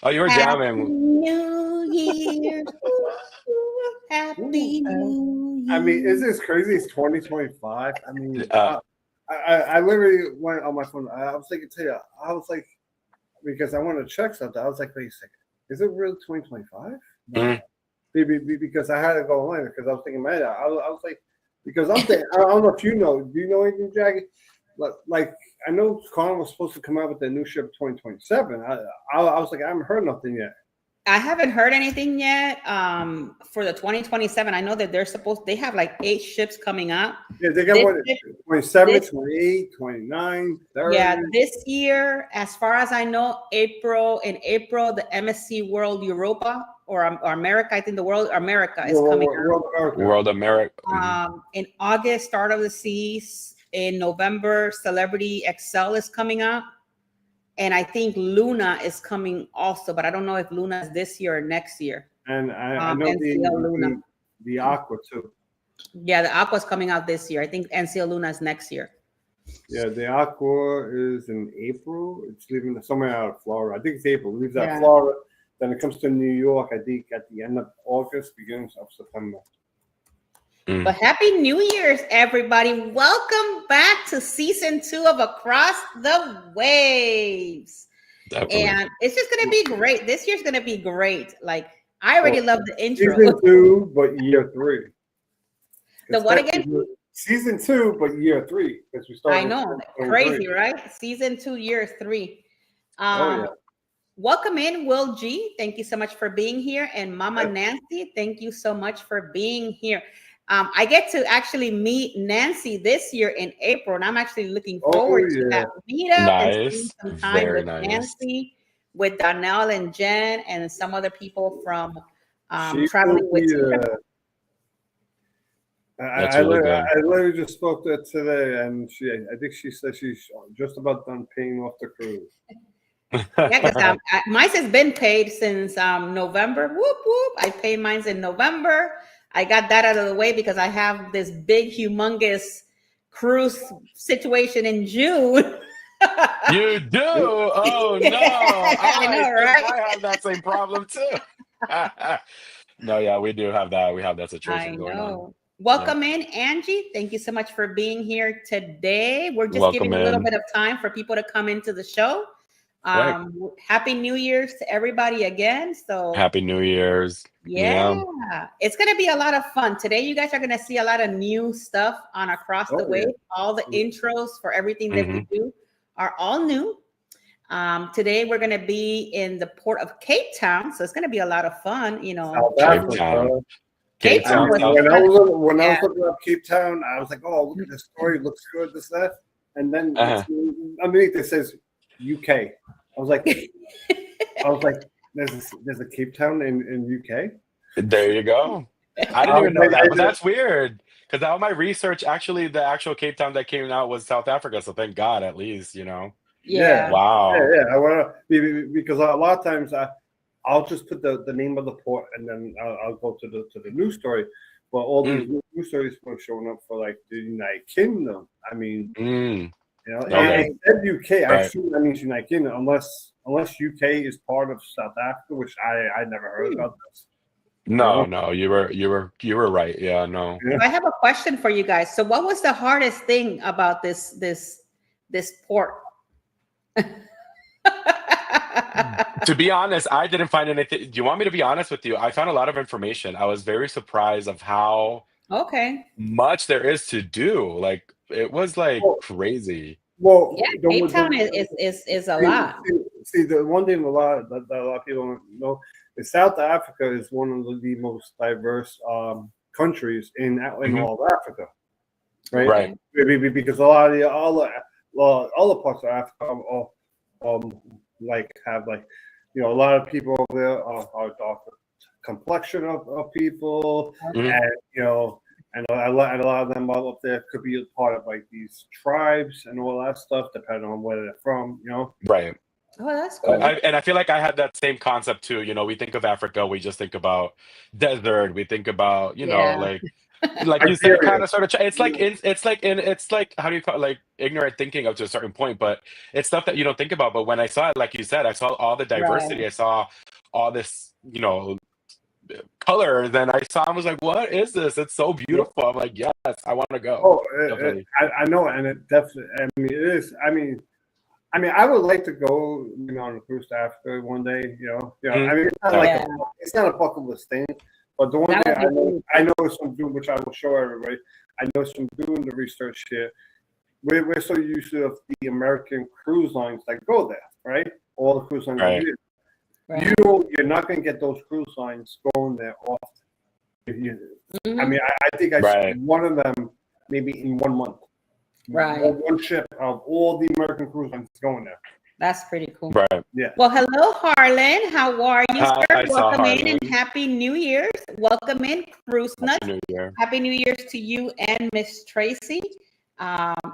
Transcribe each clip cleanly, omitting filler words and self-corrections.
Oh, you were Happy jamming. New Year. Happy New I mean, is Year. this crazy? It's 2025. I mean, Uh, I literally went on my phone. I was thinking to you, I was like, because I wanted to check something. I was like, wait a second, is it really 2025? No, mm, because I had to go online because I was thinking, man, I was like, because I'm thinking, I don't know if you know, do you know anything, Jackie? Like I know Connor was supposed to come out with the new ship 2027. I was like, I haven't heard nothing yet. I haven't heard anything yet for the 2027. I know that they have like 8 ships coming out. Yeah, they got This what, ship, 27, this 28, 29, Yeah, 30. this year, as far as I know, in April, the MSC World Europa or America, I think the World America is coming World America. World America. out. In August, Start of the Seas. In November, Celebrity Excel is coming out. And I think Luna is coming also, but I don't know if Luna is this year or next year. And I know NCL Luna. the Aqua too. Yeah, the Aqua's coming out this year. I think NCL Luna is next year. Yeah, the Aqua is in April. It's leaving somewhere out of Florida. I think it's April. It leaves out Yeah. Florida. Then it comes to New York, I think, at the end of August, beginning of September. But happy New Year's, everybody. Welcome back to season 2 of Across the Waves. Definitely. And it's just going to be great. This year's going to be great. Like, I already love the intro. Season 2, but year 3. The what again? Season 2, but year 3. Because we started. I know. Crazy, right? Season 2, year 3. Oh, yeah. Welcome in, Will G. Thank you so much for being here. And Mama Nancy, thank you so much for being here. I get to actually meet Nancy this year in April, and I'm actually looking forward to that meetup and spending some time with Nancy, with Donnell and Jen, and some other people from traveling with you. I literally just spoke to her today, and I think she said she's just about done paying off the cruise. Yeah, because mine has been paid since November. Whoop whoop! I paid mine in November. I got that out of the way because I have this big, humongous cruise situation in June. You do? Oh no! I know, right? I have that same problem too. No, yeah, we do have that. We have that situation going on. Welcome in, Angie. Thank you so much for being here today. We're just giving a little bit of time for people to come into the show. Happy New Year's to everybody again. So Happy New Year's. Yeah. It's going to be a lot of fun. Today, you guys are going to see a lot of new stuff on Across the Way. All the intros for everything that we do are all new. Today, we're going to be in the Port of Capetown. So it's going to be a lot of fun, you know. Cape Town. When I was looking up Cape Town, I was like, oh, look at this story. It looks good, this, that. And then underneath it says UK. I was like, there's a Cape Town in UK. There you go. I didn't even know that, but that's weird because all my research, actually, the actual Cape Town that came out was South Africa. So thank God, at least, you know. Yeah. Wow. Yeah. I want to because a lot of times I'll just put the name of the port and then I'll go to the news story. But all these news stories were showing up for like the United Kingdom. I mean, you know, it said UK. I assume that means United Kingdom, unless UK is part of South Africa, which I never heard about this. No, you were right. Yeah, no. I have a question for you guys. So, what was the hardest thing about this port? To be honest, I didn't find anything. Do you want me to be honest with you? I found a lot of information. I was very surprised of how much there is to do. Like it was like crazy. Well, yeah, Cape Town is a lot. See, the one thing that a lot of people don't know is South Africa is one of the most diverse countries in all of Africa, right? Because a lot of all the parts of Africa have a lot of people over there are darker complexion of people, and a lot of them up there could be a part of like these tribes and all that stuff, depending on where they're from, Right. Oh, that's cool. And I feel like I had that same concept too. You know, we think of Africa, we just think about desert. We think about, like Like you said, kind of sort of. It's like how do you call it? Like ignorant thinking up to a certain point, but it's stuff that you don't think about. But when I saw it, like you said, I saw all the diversity. Right. I saw all this, color. Then I was like, what is this? It's so beautiful. I'm like, yes, I want to go. Oh, I know, and it definitely. I mean, it is. I mean, I would like to go, on a cruise to Africa one day. I mean, it's not like it's not a bucket list thing, but the one thing I know some doing, which I will show everybody. I know some doing the research here. We're so used to the American cruise lines that go there, right? All the cruise lines. Right. Right. You're not going to get those cruise lines going there often. I mean, I think I saw one of them maybe in 1 month. Right. One ship of all the American cruise lines going there. That's pretty cool. Right. Yeah. Well, hello, Harlan. How are you, sir? Welcome in Harlan. and Happy New Year's. Welcome in, Cruise Nuts. Happy New Year. Happy New Year's to you and Miss Tracy.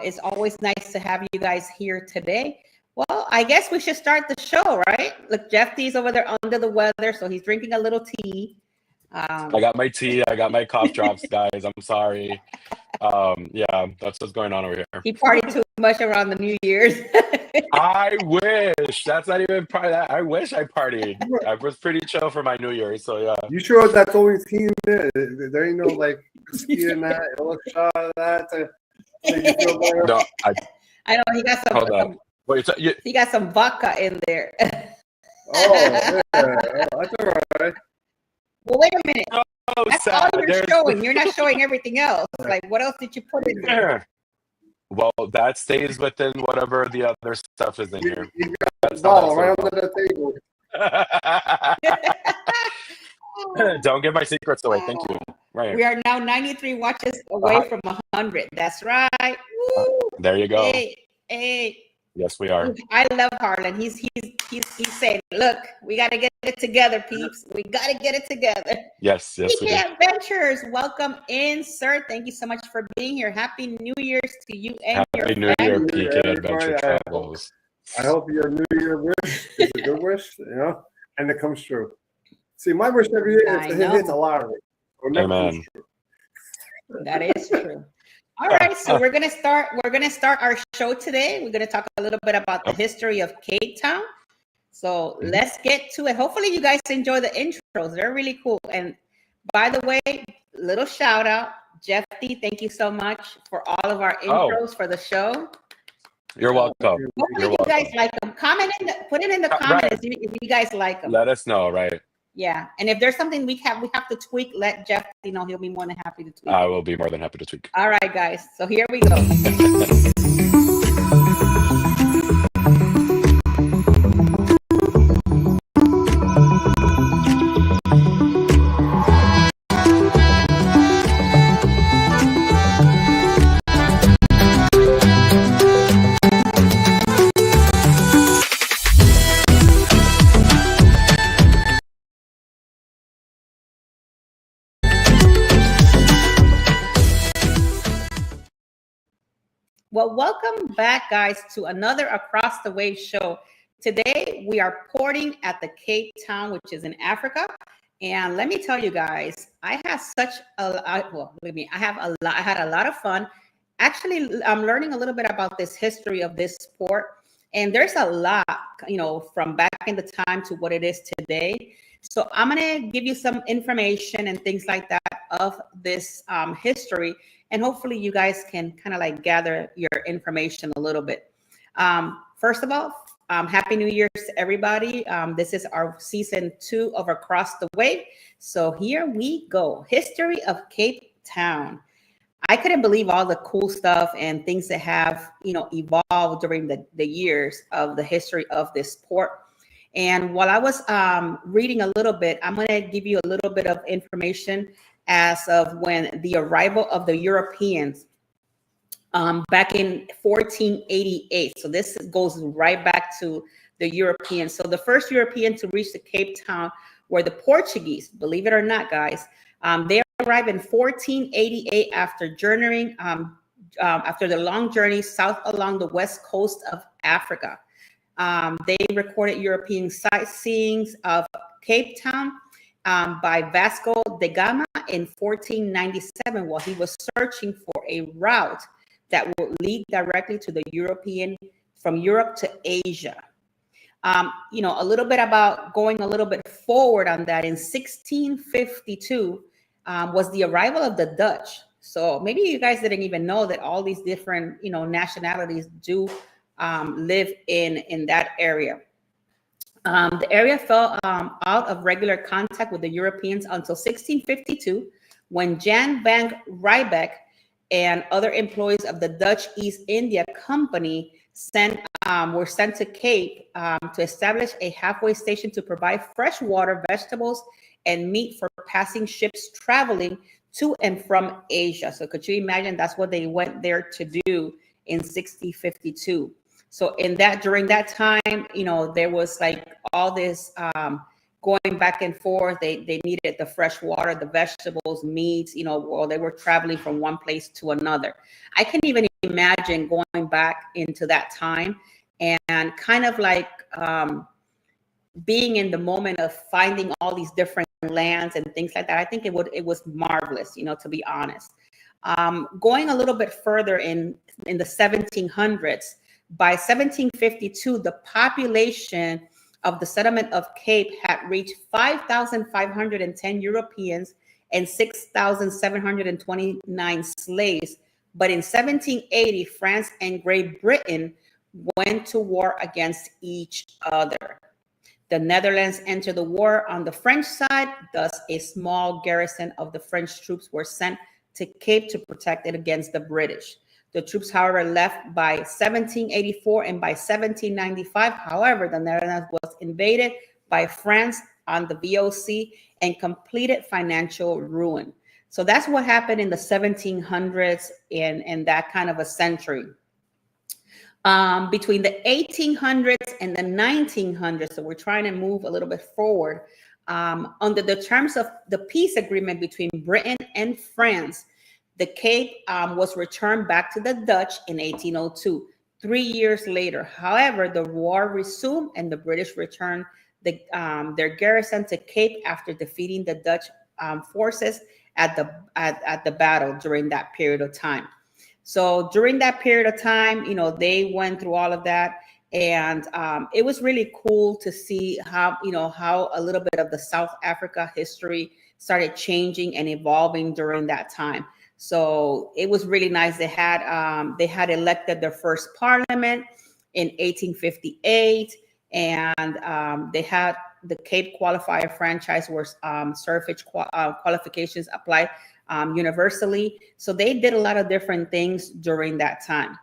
It's always nice to have you guys here today. Well, I guess we should start the show, right? Look, Jeff D's over there under the weather, so he's drinking a little tea. I got my tea. I got my cough drops, guys. I'm sorry. Yeah, that's what's going on over here. He partied too much around the New Year's. I wish. That's not even part of that. I wish I partied. I was pretty chill for my New Year, so yeah. You sure that's only team there? There ain't no like whiskey in that, a little shot of that. No, I know he got some. Hold on. Wait, he got some vodka in there. Yeah, that's all right. Well, wait a minute. Oh, that's sad. all you're showing. You're not showing everything else. Like, what else did you put in there? Well, that stays within whatever the other stuff is in here. You got the bottle right under the table. Don't give my secrets away. Thank you. Right. We are now 93 watches away from 100. That's right. Woo. There you go. Hey. Yes, we are. I love Harlan. He's saying, look, we got to get it together, peeps. We got to get it together. Yes. PK Adventures, welcome in, sir. Thank you so much for being here. Happy New Year's to you and your family. Happy New Year, PK Adventure Travels. I hope your New Year wish is a good wish, and it comes true. See, my wish every year is to hit a lottery. Amen. That is true. All right, so we're gonna start our show today. We're gonna talk a little bit about the history of Cape Town. So let's get to it. Hopefully you guys enjoy the intros. They're really cool. And by the way, little shout out, Jeff D, thank you so much for all of our intros for the show. You're welcome. Hopefully you guys like them. Put it in the comments if you guys like them. Let us know, right? Yeah, and if there's something we have to tweak, let Jeff know. He'll be more than happy to tweak. I will be more than happy to tweak. All right, guys. So here we go. Well, welcome back, guys, to another Across the Wave show. Today, we are porting at the Cape Town, which is in Africa. And let me tell you guys, I had a lot of fun. Actually, I'm learning a little bit about this history of this port. And there's a lot, from back in the time to what it is today. So I'm going to give you some information and things like that of this history. And hopefully you guys can kind of like gather your information a little bit. First of all, Happy New Year's to everybody. This is our season 2 of Across the Wave. So here we go. History of Cape Town. I couldn't believe all the cool stuff and things that have, evolved during the years of the history of this port. And while I was reading a little bit, I'm going to give you a little bit of information as of when the arrival of the Europeans back in 1488. So this goes right back to the Europeans. So the first European to reach the Cape Town were the Portuguese, believe it or not, guys. They arrived in 1488 after journeying, after the long journey south along the west coast of Africa. They recorded European sightseeing of Cape Town. by Vasco da Gama in 1497 while he was searching for a route that would lead directly to from Europe to Asia. A little bit about going a little bit forward on that. In 1652 was the arrival of the Dutch. So maybe you guys didn't even know that all these different, nationalities do live in that area. The area fell out of regular contact with the Europeans until 1652, when Jan van Riebeck and other employees of the Dutch East India Company were sent to Cape to establish a halfway station to provide fresh water, vegetables, and meat for passing ships traveling to and from Asia. So could you imagine that's what they went there to do in 1652? So during that time, there was like all this going back and forth. They needed the fresh water, the vegetables, meats, while they were traveling from one place to another. I can even imagine going back into that time and kind of like being in the moment of finding all these different lands and things like that. I think it was marvelous, to be honest. Going a little bit further in the 1700s, by 1752, the population of the settlement of Cape had reached 5,510 Europeans and 6,729 slaves. But in 1780, France and Great Britain went to war against each other. The Netherlands entered the war on the French side, thus a small garrison of the French troops were sent to Cape to protect it against the British. The troops, however, left by 1784, and by 1795, however, the Netherlands was invaded by France on the VOC and completed financial ruin. So that's what happened in the 1700s and that kind of a century. Between the 1800s and the 1900s, so we're trying to move a little bit forward, under the terms of the peace agreement between Britain and France, the Cape was returned back to the Dutch in 1802. 3 years later, however, the war resumed and the British returned their garrison to Cape after defeating the Dutch forces at the battle during that period of time. So during that period of time, they went through all of that. And it was really cool to see how a little bit of the South Africa history started changing and evolving during that time. So it was really nice. They had elected their first parliament in 1858, and they had the Cape Qualifier franchise where surfage qualifications applied universally. So they did a lot of different things during that time.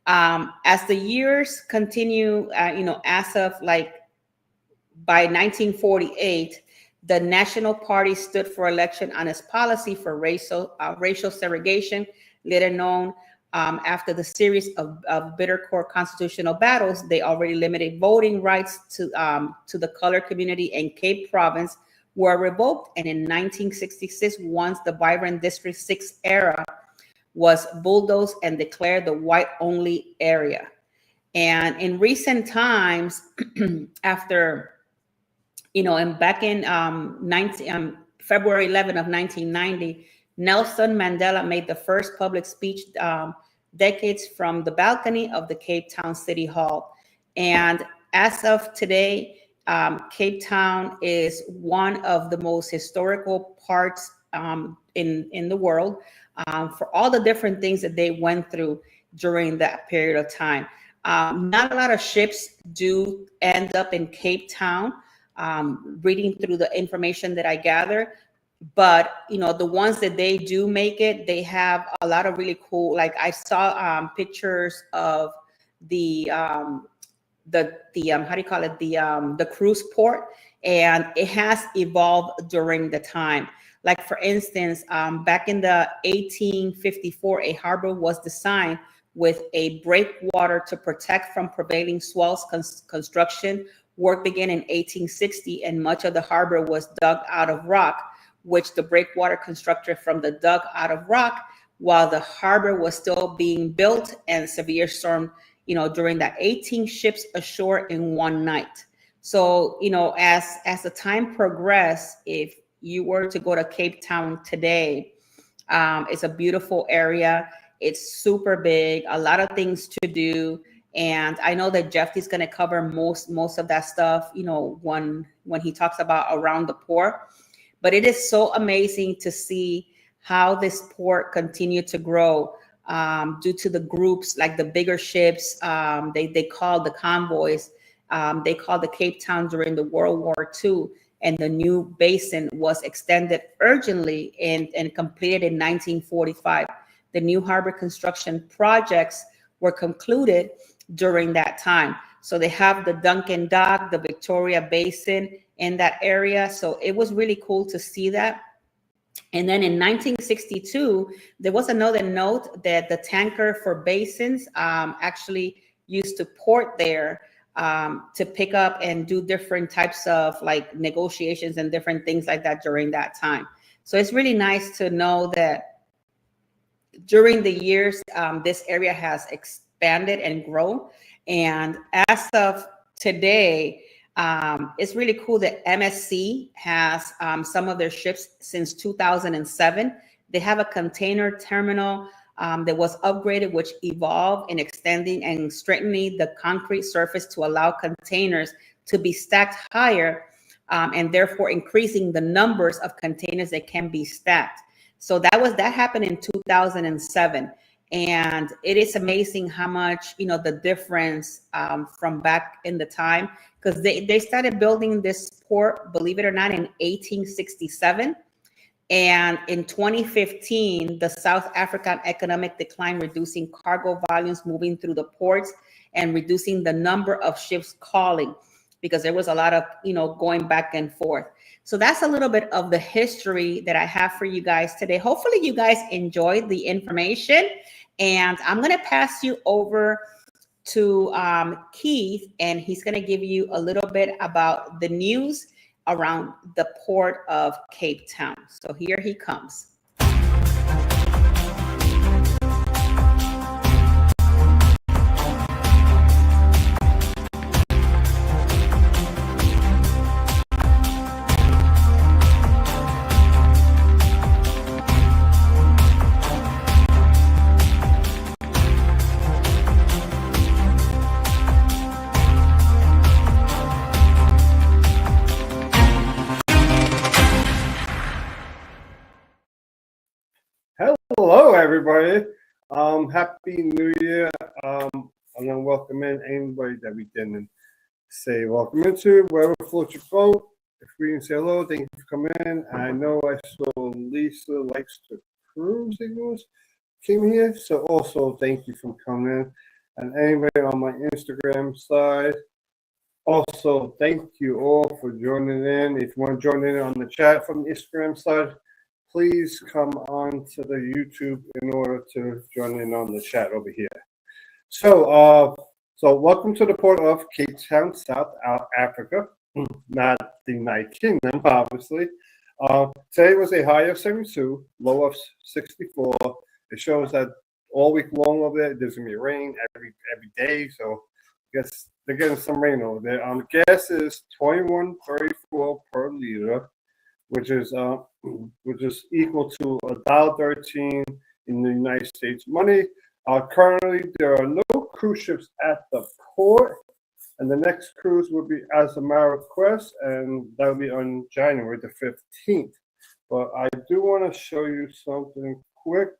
As the years continue, as of like by 1948, the National Party stood for election on its policy for racial segregation, later known after the series of Bittercourt constitutional battles. They already limited voting rights to the colored community in Cape Province were revoked. And in 1966, once the vibrant District 6 era was bulldozed and declared the white-only area. And in recent times, after and back in February 11 of 1990, Nelson Mandela made the first public speech decades from the balcony of the Cape Town City Hall. And as of today, Cape Town is one of the most historical parts in the world for all the different things that they went through during that period of time. Not a lot of ships do end up in Cape Town. Reading through the information that I gather, but the ones that they do make it, they have a lot of really cool, like I saw pictures of the how do you call it, the cruise port, and it has evolved during the time. Like for instance, back in the 1854, a harbor was designed with a breakwater to protect from prevailing swells. Construction work began in 1860, and much of the harbor was dug out of rock, which the breakwater constructed from the dug out of rock while the harbor was still being built. And severe storm, during that 18 ships ashore in one night. So, as the time progressed, if you were to go to Cape Town today, it's a beautiful area. It's super big, a lot of things to do. And I know that Jeffy's going to cover most of that stuff, you know, when he talks about around the port. But it is so amazing to see how this port continued to grow due to the groups, like the bigger ships. They called the convoys. They called the Cape Town during the World War II, and the new basin was extended urgently and completed in 1945. The new harbor construction projects were concluded during that time. So they have the Duncan Dock, the Victoria Basin in that area. So it was really cool to see that. And then in 1962, there was another note that the tanker for basins actually used to port there to pick up and do different types of like negotiations and different things like that during that time. So it's really nice to know that during the years, this area has expanded and grown. And as of today, it's really cool that MSC has some of their ships since 2007. They have a container terminal that was upgraded, which evolved in extending and strengthening the concrete surface to allow containers to be stacked higher, and therefore increasing the numbers of containers that can be stacked. So that happened in 2007. And it is amazing how much, you know, the difference from back in the time, because they started building this port, believe it or not, in 1867. And in 2015, the South African economic decline, reducing cargo volumes moving through the ports and reducing the number of ships calling, because there was a lot of, you know, going back and forth. So that's a little bit of the history that I have for you guys today. Hopefully you guys enjoyed the information. And I'm going to pass you over to Keith, and he's going to give you a little bit about the news around the Port of Cape Town. So here he comes. Hello, everybody. Happy New Year. I'm gonna welcome in anybody that we didn't say welcome into. Wherever floats your boat. If we didn't say hello, thank you for coming in. I know I saw Lisa likes to cruise. Came here, so also thank you for coming in. And anybody on my Instagram side, also thank you all for joining in. If you want to join in on the chat from the Instagram side, please come on to the YouTube in order to join in on the chat over here. So welcome to the Port of Cape Town, South Africa, not the United Kingdom, obviously. Today was a high of 72, low of 64. It shows that all week long over there, there's gonna be rain every day. So I guess they're getting some rain over there. Gas is $21.34 per liter, which is equal to $1.13 in the United States money. Currently, there are no cruise ships at the port, and the next cruise will be as a matter of request, and that will be on January the 15th. But I do want to show you something quick.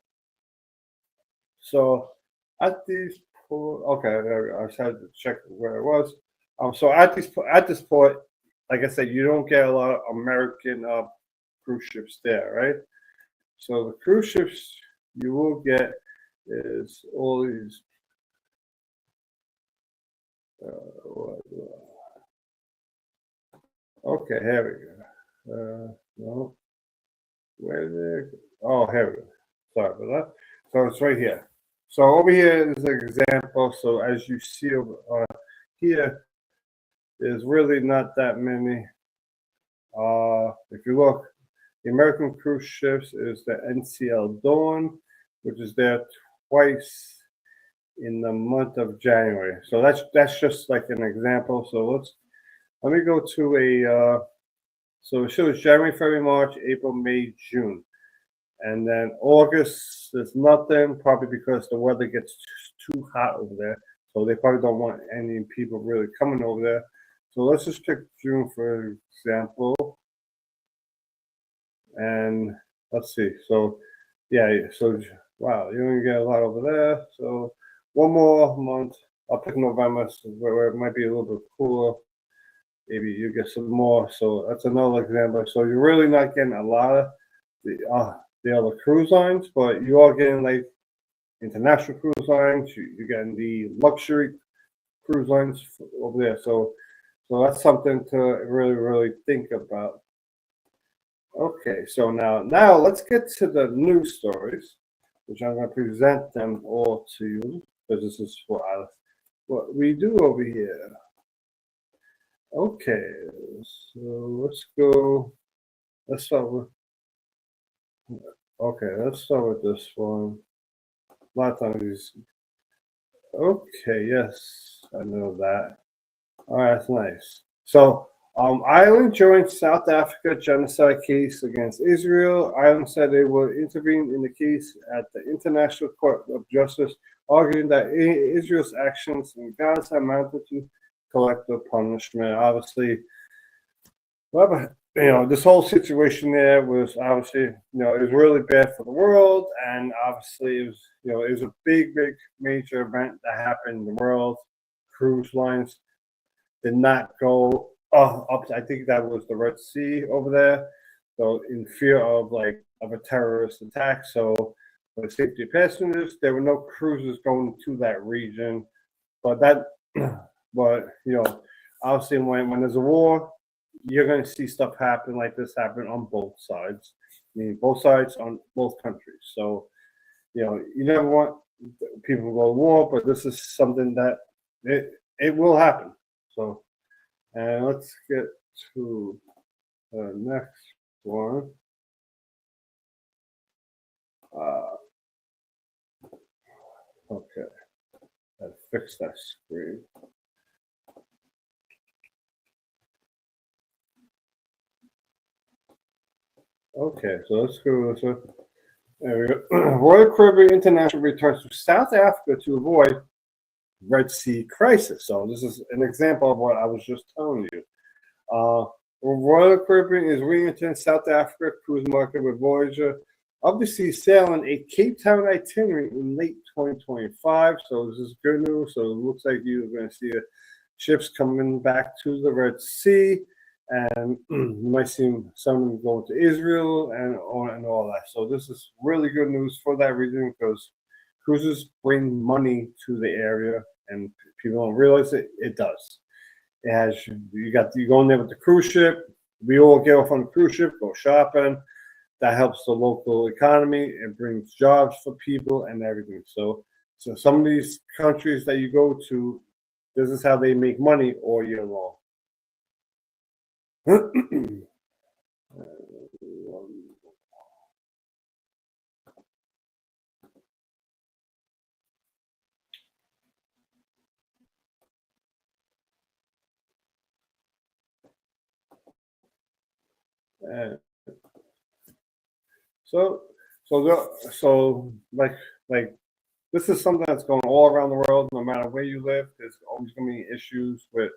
So at these port, okay, there we go. I just had to check where it was. So at this port, like I said, you don't get a lot of American cruise ships there, right? So the cruise ships you will get is all these. Okay, here we go. No, where is it? Oh, here we go. Sorry about that. So it's right here. So over here is an example. So as you see over here, there's really not that many. If you look, the American cruise ships is the NCL Dawn, which is there twice in the month of January. So that's just like an example. So let me go to So it shows January, February, March, April, May, June. And then August, there's nothing, probably because the weather gets too hot over there. So they probably don't want any people really coming over there. So let's just pick June, for example. And let's see. So, yeah, so, wow, you're going to get a lot over there. So one more month. I'll pick November, so where it might be a little bit cooler. Maybe you get some more. So that's another example. So you're really not getting a lot of the other cruise lines, but you are getting like international cruise lines. You're getting the luxury cruise lines over there. So that's something to really think about. Okay, so now let's get to the news stories, which I'm going to present them all to you because this is what we do over here. Okay, so let's go. Let's start with. Okay, let's start with this one. A lot of times. Okay, yes, I know that. All right, that's nice. So, Ireland joined South Africa genocide case against Israel. Ireland said they will intervene in the case at the International Court of Justice, arguing that Israel's actions in Gaza amounted to collective punishment. Obviously, this whole situation there was obviously, it was really bad for the world, and obviously it was a big major event that happened in the world. Cruise lines did not go up. I think that was the Red Sea over there. So in fear of a terrorist attack. So for the safety of passengers, there were no cruises going to that region. But obviously when there's a war, you're going to see stuff happen like this happen on both sides. I mean, both sides on both countries. So, you never want people to go to war, but this is something that it will happen. So, and let's get to the next one. Okay, I fixed that screen. Okay, so let's go. So there we go. Royal Caribbean International returns to South Africa to avoid Red Sea crisis. So this is an example of what I was just telling you. Royal Caribbean is re-entering South Africa cruise market with Voyager obviously sailing a Cape Town itinerary in late 2025. So this is good news. So it looks like you're going to see ships coming back to the Red Sea. And you might see some going to Israel and all that. So this is really good news for that reason, because cruises bring money to the area, and people don't realize it. It does. It has you go in there with the cruise ship. We all get off on the cruise ship, go shopping. That helps the local economy. It brings jobs for people and everything. So some of these countries that you go to, this is how they make money all year long. So this is something that's going all around the world. No matter where you live, there's always going to be issues with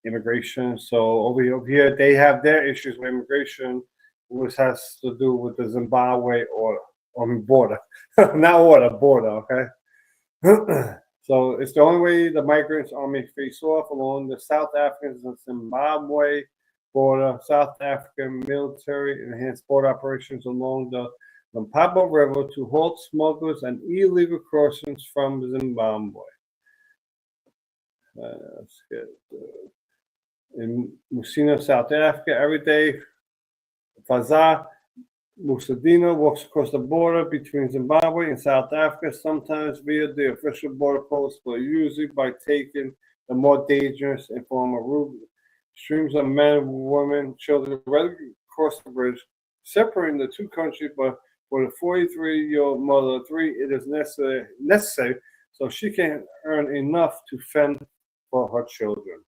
immigration. So over here, they have their issues with immigration, which has to do with the Zimbabwe border, not order, border. Okay. So it's the only way the migrants may face off along the South African and Zimbabwe border. South African military enhanced border operations along the Mpaba River to halt smugglers and illegal crossings from Zimbabwe. Let's get in Musina, South Africa, every day. Faza Musadina walks across the border between Zimbabwe and South Africa, sometimes via the official border post, but usually by taking the more dangerous and former route. Streams of men, women, children readily cross the bridge, separating the two countries, but for the 43-year-old mother of three, it is necessary so she can earn enough to fend for her children.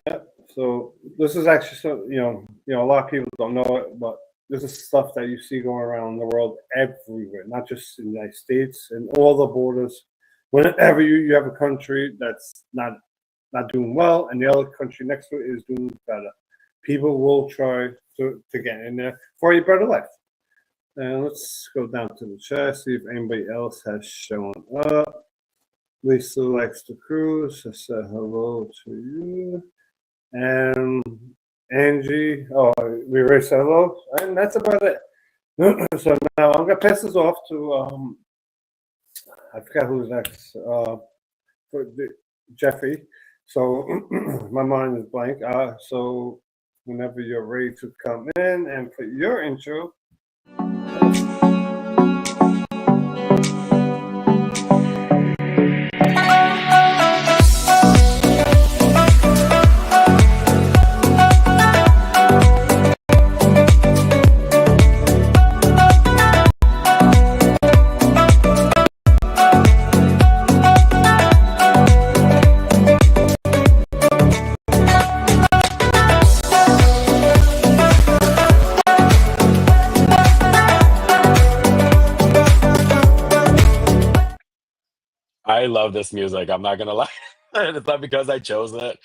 Yeah. So this is actually a lot of people don't know it, but this is stuff that you see going around the world everywhere, not just in the United States and all the borders. Whenever you have a country that's not doing well, and the other country next to it is doing better, people will try to get in there for a better life. And let's go down to the chat, see if anybody else has shown up. Lisa likes to cruise. I said hello to you. And Angie, oh, we already said hello. And that's about it. So now I'm going to pass this off to, I forgot who's next, Jeffrey. So my mind is blank. So whenever you're ready to come in and put your intro. I love this music. I'm not gonna lie. It's not because I chose it,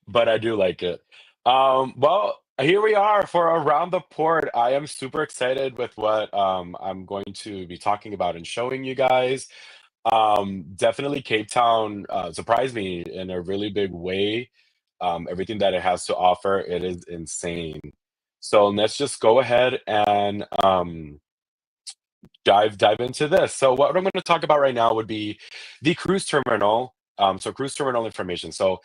but I do like it. Well, here we are for Around the Port. I am super excited with what I'm going to be talking about and showing you guys. Definitely Cape Town surprised me in a really big way. Everything that it has to offer, it is insane. So let's just go ahead and dive into this. So what I'm going to talk about right now would be the cruise terminal. So cruise terminal information. So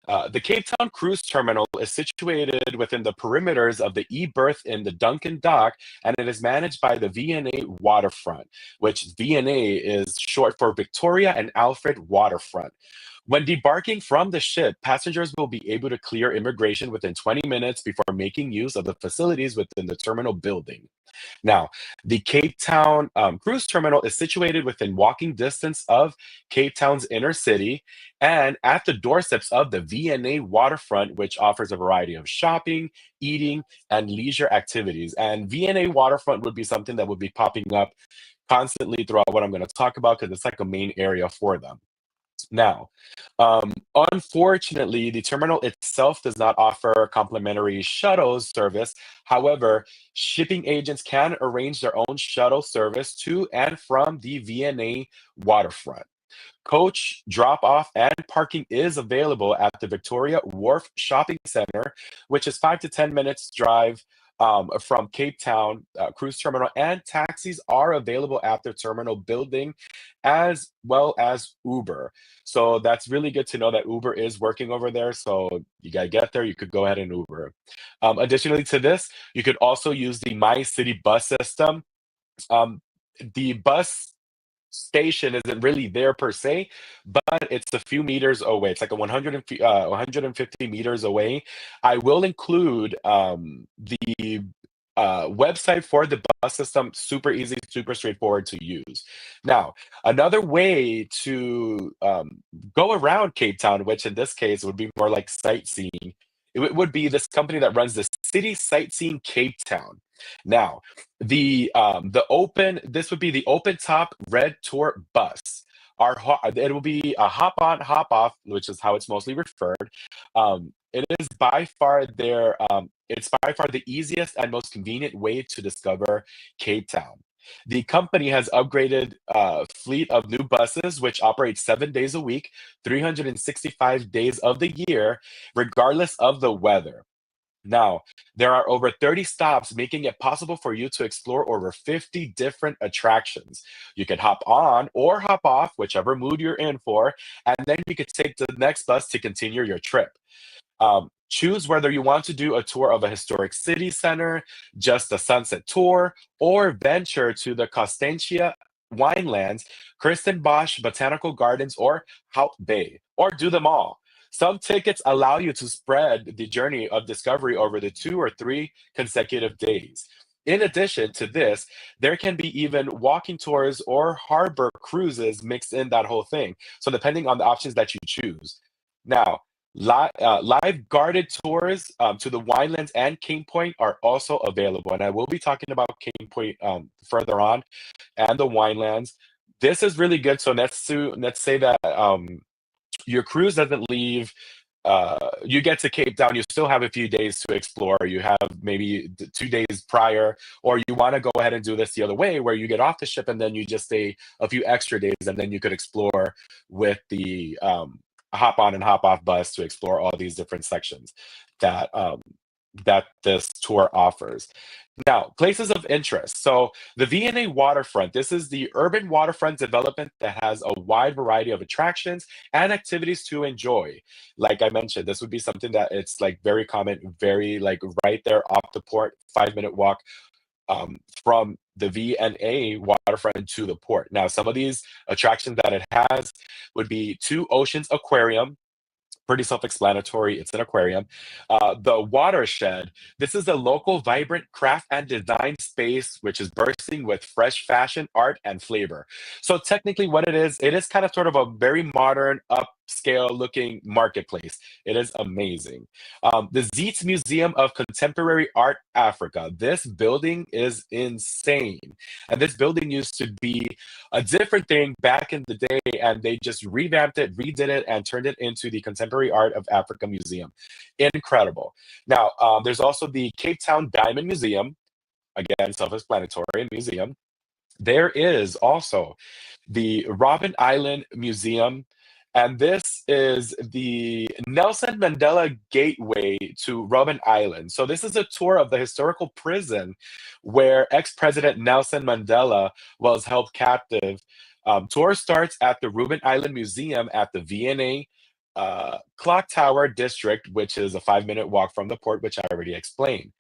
the Cape Town Cruise Terminal is situated within the perimeters of the E-berth in the Duncan Dock, and it is managed by the V&A Waterfront, which V&A is short for Victoria and Alfred Waterfront. When debarking from the ship, passengers will be able to clear immigration within 20 minutes before making use of the facilities within the terminal building. Now, the Cape Town Cruise Terminal is situated within walking distance of Cape Town's inner city and at the doorsteps of the V&A Waterfront, which offers a variety of shopping, eating, and leisure activities. And V&A Waterfront would be something that would be popping up constantly throughout what I'm going to talk about because it's like a main area for them. Now, unfortunately, the terminal itself does not offer complimentary shuttle service. However, shipping agents can arrange their own shuttle service to and from the V&A waterfront. Coach drop off and parking is available at the Victoria Wharf Shopping Center, which is 5 to 10 minutes drive from Cape Town Cruise Terminal, and taxis are available at the terminal building as well as Uber. So that's really good to know that Uber is working over there. So you got to get there, you could go ahead and Uber. Additionally to this, you could also use the My City bus system. Um, the bus station isn't really there per se, but it's a few meters away. It's like a 150 meters away. I will include the website for the bus system. Super easy, super straightforward to use. Now, another way to go around Cape Town, which in this case would be more like sightseeing, would be this company that runs the City Sightseeing Cape Town. Now, the open this would be the open top red tour bus. It will be a hop on, hop off, which is how it's mostly referred. It is by far it's by far the easiest and most convenient way to discover Cape Town. The company has upgraded fleet of new buses, which operate 7 days a week, 365 days of the year, regardless of the weather. Now, there are over 30 stops, making it possible for you to explore over 50 different attractions. You can hop on or hop off, whichever mood you're in for, and then you could take the next bus to continue your trip. Choose whether you want to do a tour of a historic city center, just a sunset tour, or venture to the Constantia Winelands, Kristen Bosch Botanical Gardens, or Hout Bay, or do them all. Some tickets allow you to spread the journey of discovery over the 2 or 3 consecutive days. In addition to this, there can be even walking tours or harbor cruises mixed in that whole thing. So, depending on the options that you choose. Now, Live guided tours to the winelands and King Point are also available, and I will be talking about King Point further on, and the winelands. This is really good. So let's say that your cruise doesn't leave. You get to Cape Town, you still have a few days to explore. You have maybe 2 days prior, or you want to go ahead and do this the other way, where you get off the ship and then you just stay a few extra days, and then you could explore with the hop on and hop off bus to explore all these different sections that that this tour offers. Now, places of interest. So the V&A waterfront, this is the urban waterfront development that has a wide variety of attractions and activities to enjoy. Like I mentioned, this would be something that it's like very common, very like right there off the port, 5-minute walk from the V&A waterfront to the port. Now, some of these attractions that it has would be Two Oceans Aquarium, pretty self-explanatory. It's an aquarium. The Watershed. This is a local, vibrant craft and design space which is bursting with fresh fashion, art, and flavor. So technically, what it is kind of sort of a very modern, upscale-looking marketplace. It is amazing. The Zeitz Museum of Contemporary Art Africa. This building is insane, and this building used to be a different thing back in the day, and they just revamped it, redid it, and turned it into the Contemporary Art of Africa Museum. Incredible. Now, there's also the Cape Town Diamond Museum, again, self-explanatory museum. There is also the Robben Island Museum, and this is the Nelson Mandela Gateway to Robben Island. So this is a tour of the historical prison where ex-President Nelson Mandela was held captive. Tour starts at the Robben Island Museum at the V&A Clock Tower District, which is a 5-minute walk from the port, which I already explained.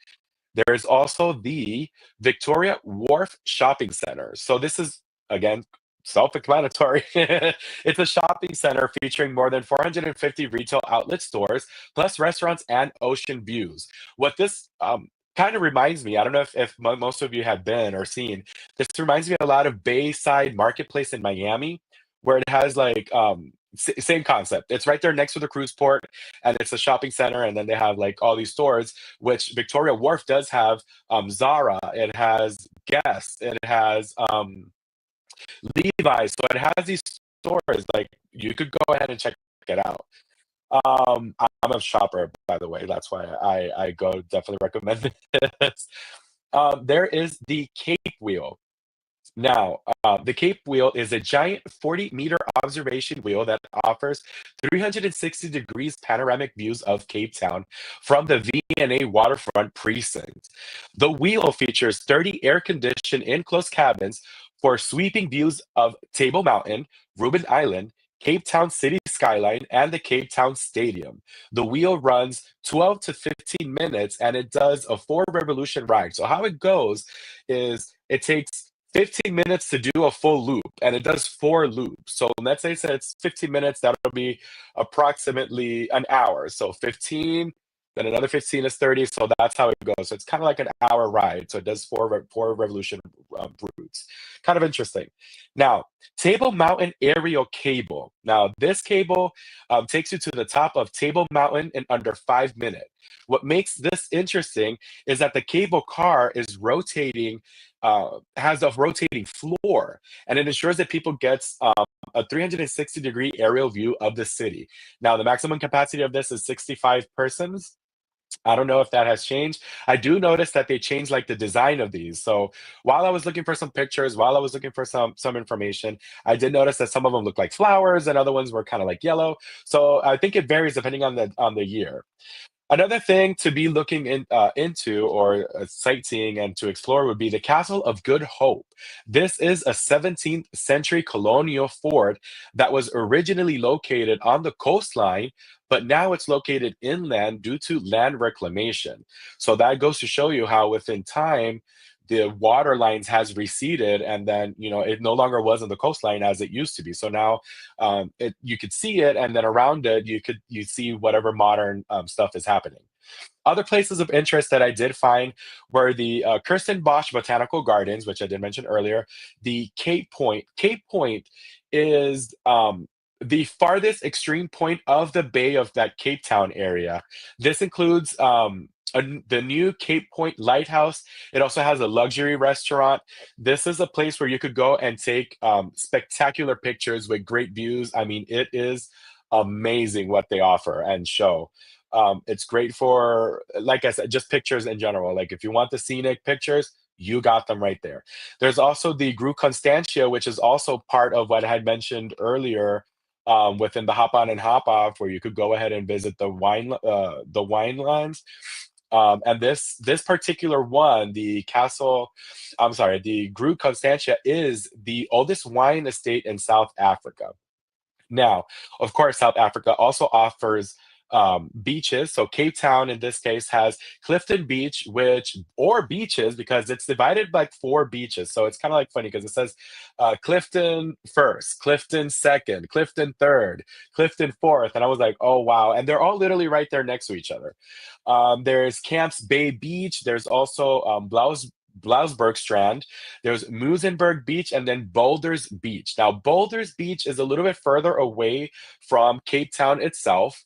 There is also the Victoria Wharf Shopping Center. So this is, again, self-explanatory. It's a shopping center featuring more than 450 retail outlet stores, plus restaurants and ocean views. What this kind of reminds me, I don't know if most of you have been or seen, this reminds me a lot of Bayside Marketplace in Miami, where it has like same concept. It's right there next to the cruise port, and it's a shopping center, and then they have like all these stores, which Victoria Wharf does have Zara, it has Guess, it has Levi's. So it has these stores, like you could go ahead and check it out. I'm a shopper, by the way. That's why I go definitely recommend this. There is the Cape Wheel. Now, the Cape Wheel is a giant 40-meter observation wheel that offers 360 degrees panoramic views of Cape Town from the V&A waterfront precinct. The wheel features 30 air-conditioned enclosed cabins for sweeping views of Table Mountain, Robben Island, Cape Town city skyline, and the Cape Town Stadium. The wheel runs 12 to 15 minutes, and it does a 4-revolution ride. So how it goes is it takes 15 minutes to do a full loop, and it does 4 loops. So let's say it's 15 minutes, that'll be approximately an hour. So 15, then another 15 is 30. So that's how it goes. So it's kind of like an hour ride. So it does four revolution routes. Kind of interesting. Now, Table Mountain aerial cable. Now, this cable takes you to the top of Table Mountain in under 5 minutes. What makes this interesting is that the cable car is rotating, has a rotating floor, and it ensures that people gets a 360-degree aerial view of the city. Now, the maximum capacity of this is 65 persons. I don't know if that has changed. I do notice that they changed like the design of these. So while I was looking for some pictures, while I was looking for some information, I did notice that some of them look like flowers and other ones were kind of like yellow. So I think it varies depending on the year. Another thing to be looking into or sightseeing and to explore would be the Castle of Good Hope. This is a 17th century colonial fort that was originally located on the coastline, but now it's located inland due to land reclamation. So that goes to show you how within time, the water lines has receded, and then it no longer was on the coastline as it used to be. So now you could see it, and then around it you see whatever modern stuff is happening. Other places of interest that I did find were the Kirstenbosch Botanical Gardens, which I did mention earlier. The Cape Point. Cape Point is the farthest extreme point of the bay of that Cape Town area. This includes the new Cape Point Lighthouse. It also has a luxury restaurant. This is a place where you could go and take spectacular pictures with great views. I mean, it is amazing what they offer and show. It's great for, like I said, just pictures in general. Like if you want the scenic pictures, you got them right there. There's also the Gru Constantia, which is also part of what I had mentioned earlier, within the hop on and hop off, where you could go ahead and visit the wine lands. And this particular one, the Gru Constantia, is the oldest wine estate in South Africa. Now, of course, South Africa also offers beaches. So Cape Town, in this case, has Clifton Beach, or beaches, because it's divided by 4 beaches. So it's kind of like funny because it says Clifton first, Clifton second, Clifton third, Clifton fourth. And I was like, oh, wow. And they're all literally right there next to each other. There's Camps Bay Beach. There's also Blausberg Strand, there's Muizenberg Beach, and then Boulders Beach. Now, Boulders Beach is a little bit further away from Cape Town itself.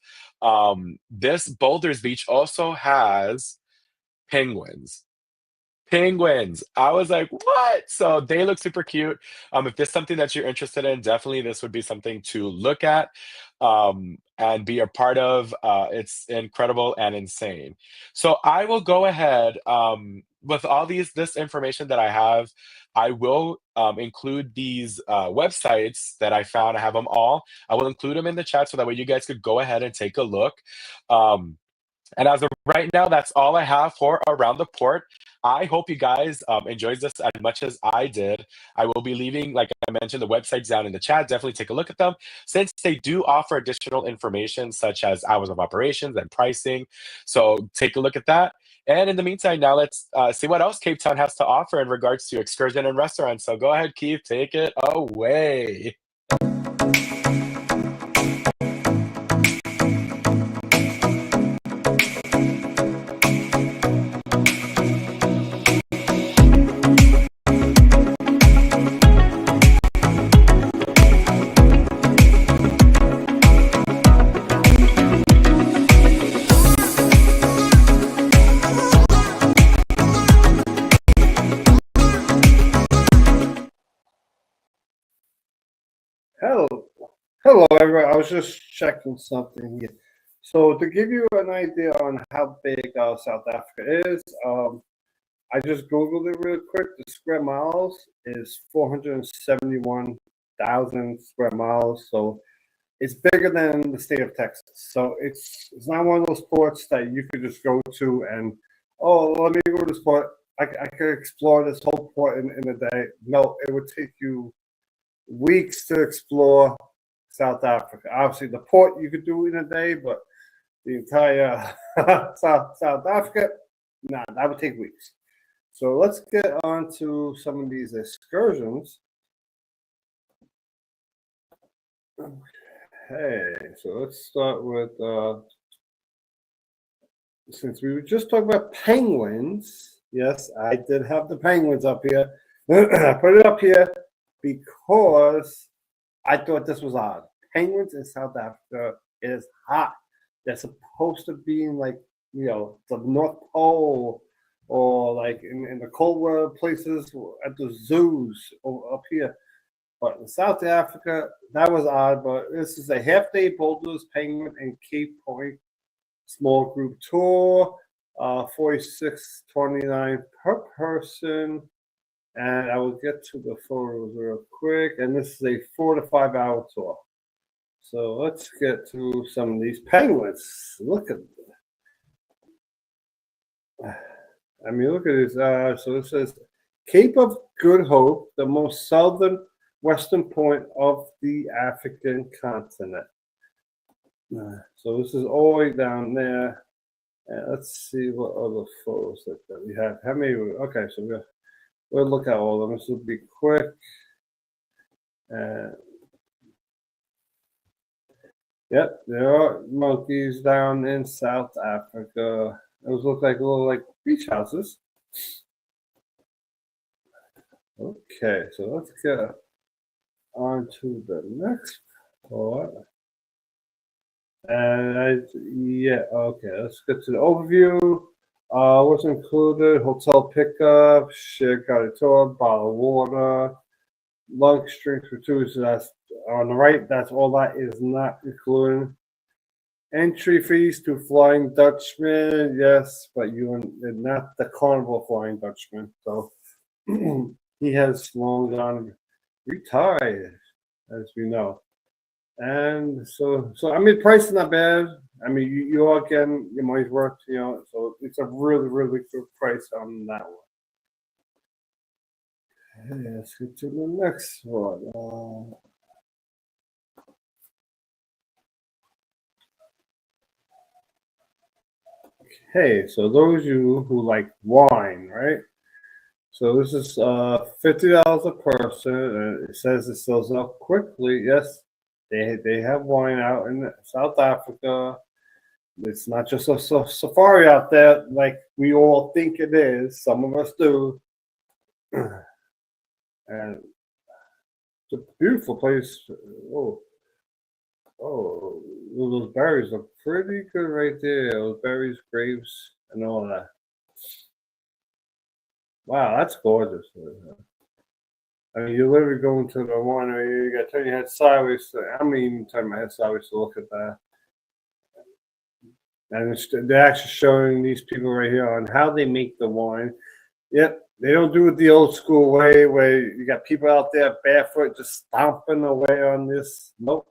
This Boulders Beach also has penguins. Penguins. I was like, what? So they look super cute. If this is something that you're interested in, definitely this would be something to look at and be a part of. It's incredible and insane. So I will go ahead with all this information that I have. I will include these websites that I found. I have them all. I will include them in the chat so that way you guys could go ahead and take a look. And as of right now, that's all I have for Around the Port. I hope you guys enjoyed this as much as I did. I will be leaving, like I mentioned, the websites down in the chat. Definitely take a look at them, since they do offer additional information such as hours of operations and pricing. So take a look at that. And in the meantime, now let's see what else Cape Town has to offer in regards to excursion and restaurants. So go ahead, Keith, take it away. Hello, everyone. I was just checking something here. So to give you an idea on how big South Africa is, I just Googled it real quick. The square miles is 471,000 square miles. So it's bigger than the state of Texas. So it's not one of those ports that you could just go to and, oh, let me go to this port. I could explore this whole port in a day. No, it would take you weeks to explore South Africa. Obviously, the port you could do in a day, but the entire South Africa, nah, that would take weeks. So let's get on to some of these excursions. Okay, so let's start with, since we were just talking about penguins, yes, I did have the penguins up here. I put it up here because I thought this was odd. Penguins in South Africa is hot. They're supposed to be in, like, you know, the North Pole, or like in the cold weather places at the zoos up here. But in South Africa, that was odd. But this is a half-day Boulders, Penguin, and Cape Point small group tour, $46.29 per person. And I will get to the photos real quick. And this is a 4 to 5 hour tour. So let's get to some of these penguins. Look at them. I mean, look at this. So it says Cape of Good Hope, the most southern western point of the African continent. So this is all the way down there. And let's see what other photos that we have. How many? Okay, so we'll look at all of them. This will be quick. Yep, there are monkeys down in South Africa. Those look like little beach houses. Okay, so let's get on to the next What? And yeah, okay. Let's get to the overview. What's included? Hotel pickup, shared guided tour, bottled water, lunch, drinks, gratuities. So that's on the right. That's all that is not included. Entry fees to Flying Dutchman, yes, but you are not the Carnival Flying Dutchman. So he has long gone retired, as we know. And so I mean, price is not bad. I mean, you are getting your money's worth, you know. So it's a really, really good price on that one. Okay, let's get to the next one. Okay, so those of you who like wine, right? So this is $50 a person, and it says it sells out quickly. Yes, they have wine out in South Africa. It's not just a safari out there like we all think it is. Some of us do, and it's a beautiful place. Oh, those berries are pretty good right there. Those berries, grapes, and all that. Wow, that's gorgeous. I mean, you're literally going to the winery. You got to turn your head sideways. I'm even turning my head sideways to look at that. And they're actually showing these people right here on how they make the wine. Yep, they don't do it the old school way where you got people out there barefoot just stomping away on this. Nope,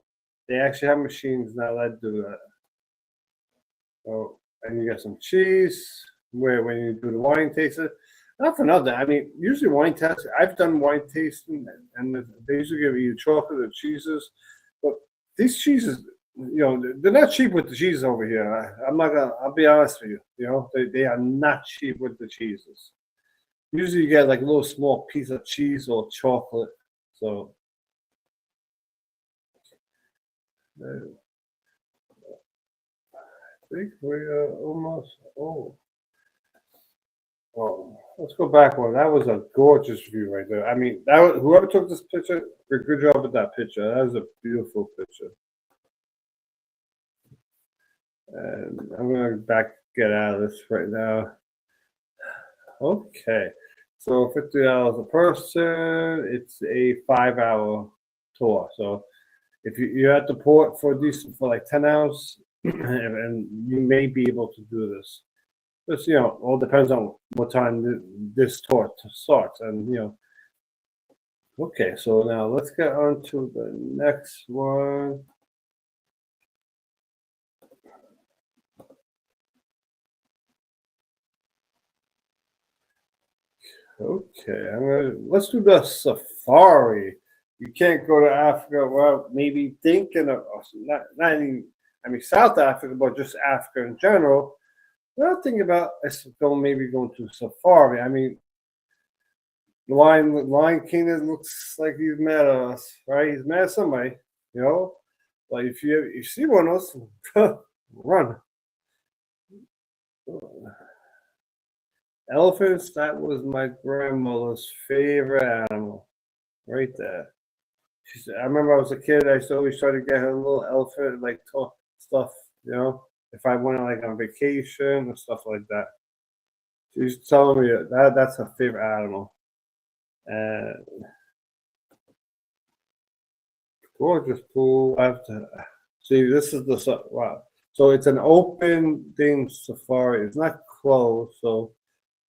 they actually have machines now that do that. Oh, and you got some cheese where when you do the wine tasting. Not for nothing. I mean, usually wine tasting. I've done wine tasting, and they usually give you chocolate or cheeses. But these cheeses, you know, they're not cheap with the cheese over here. I'm not gonna. I'll be honest with you. You know, they are not cheap with the cheeses. Usually, you get like a little small piece of cheese or chocolate. So, I think we are almost. Oh, let's go back one. That was a gorgeous view right there. I mean, that was, whoever took this picture, good job with that picture. That was a beautiful picture. And I'm gonna get out of this right now. Okay, so $50 a person. It's a 5-hour tour. So if you're at the port for like 10 hours, and you may be able to do this. Just, you know, all depends on what time this tour starts. And, you know, okay, so now let's get on to the next one. Okay, let's do the safari. You can't go to Africa. Well, maybe thinking of not even, I mean, South Africa, but just Africa in general. Well, thinking about maybe going to safari. I mean, the Lion King looks like he's mad at us, right? He's mad at somebody, you know. Like if you see one of us, run. Elephants, that was my grandmother's favorite animal, right there. I remember I was a kid, I used to always try to get her a little elephant, like stuff, you know, if I went like on vacation and stuff like that. She's telling me that's her favorite animal. And gorgeous pool. I have to see. This is the wow. So it's an open thing safari. It's not closed. So,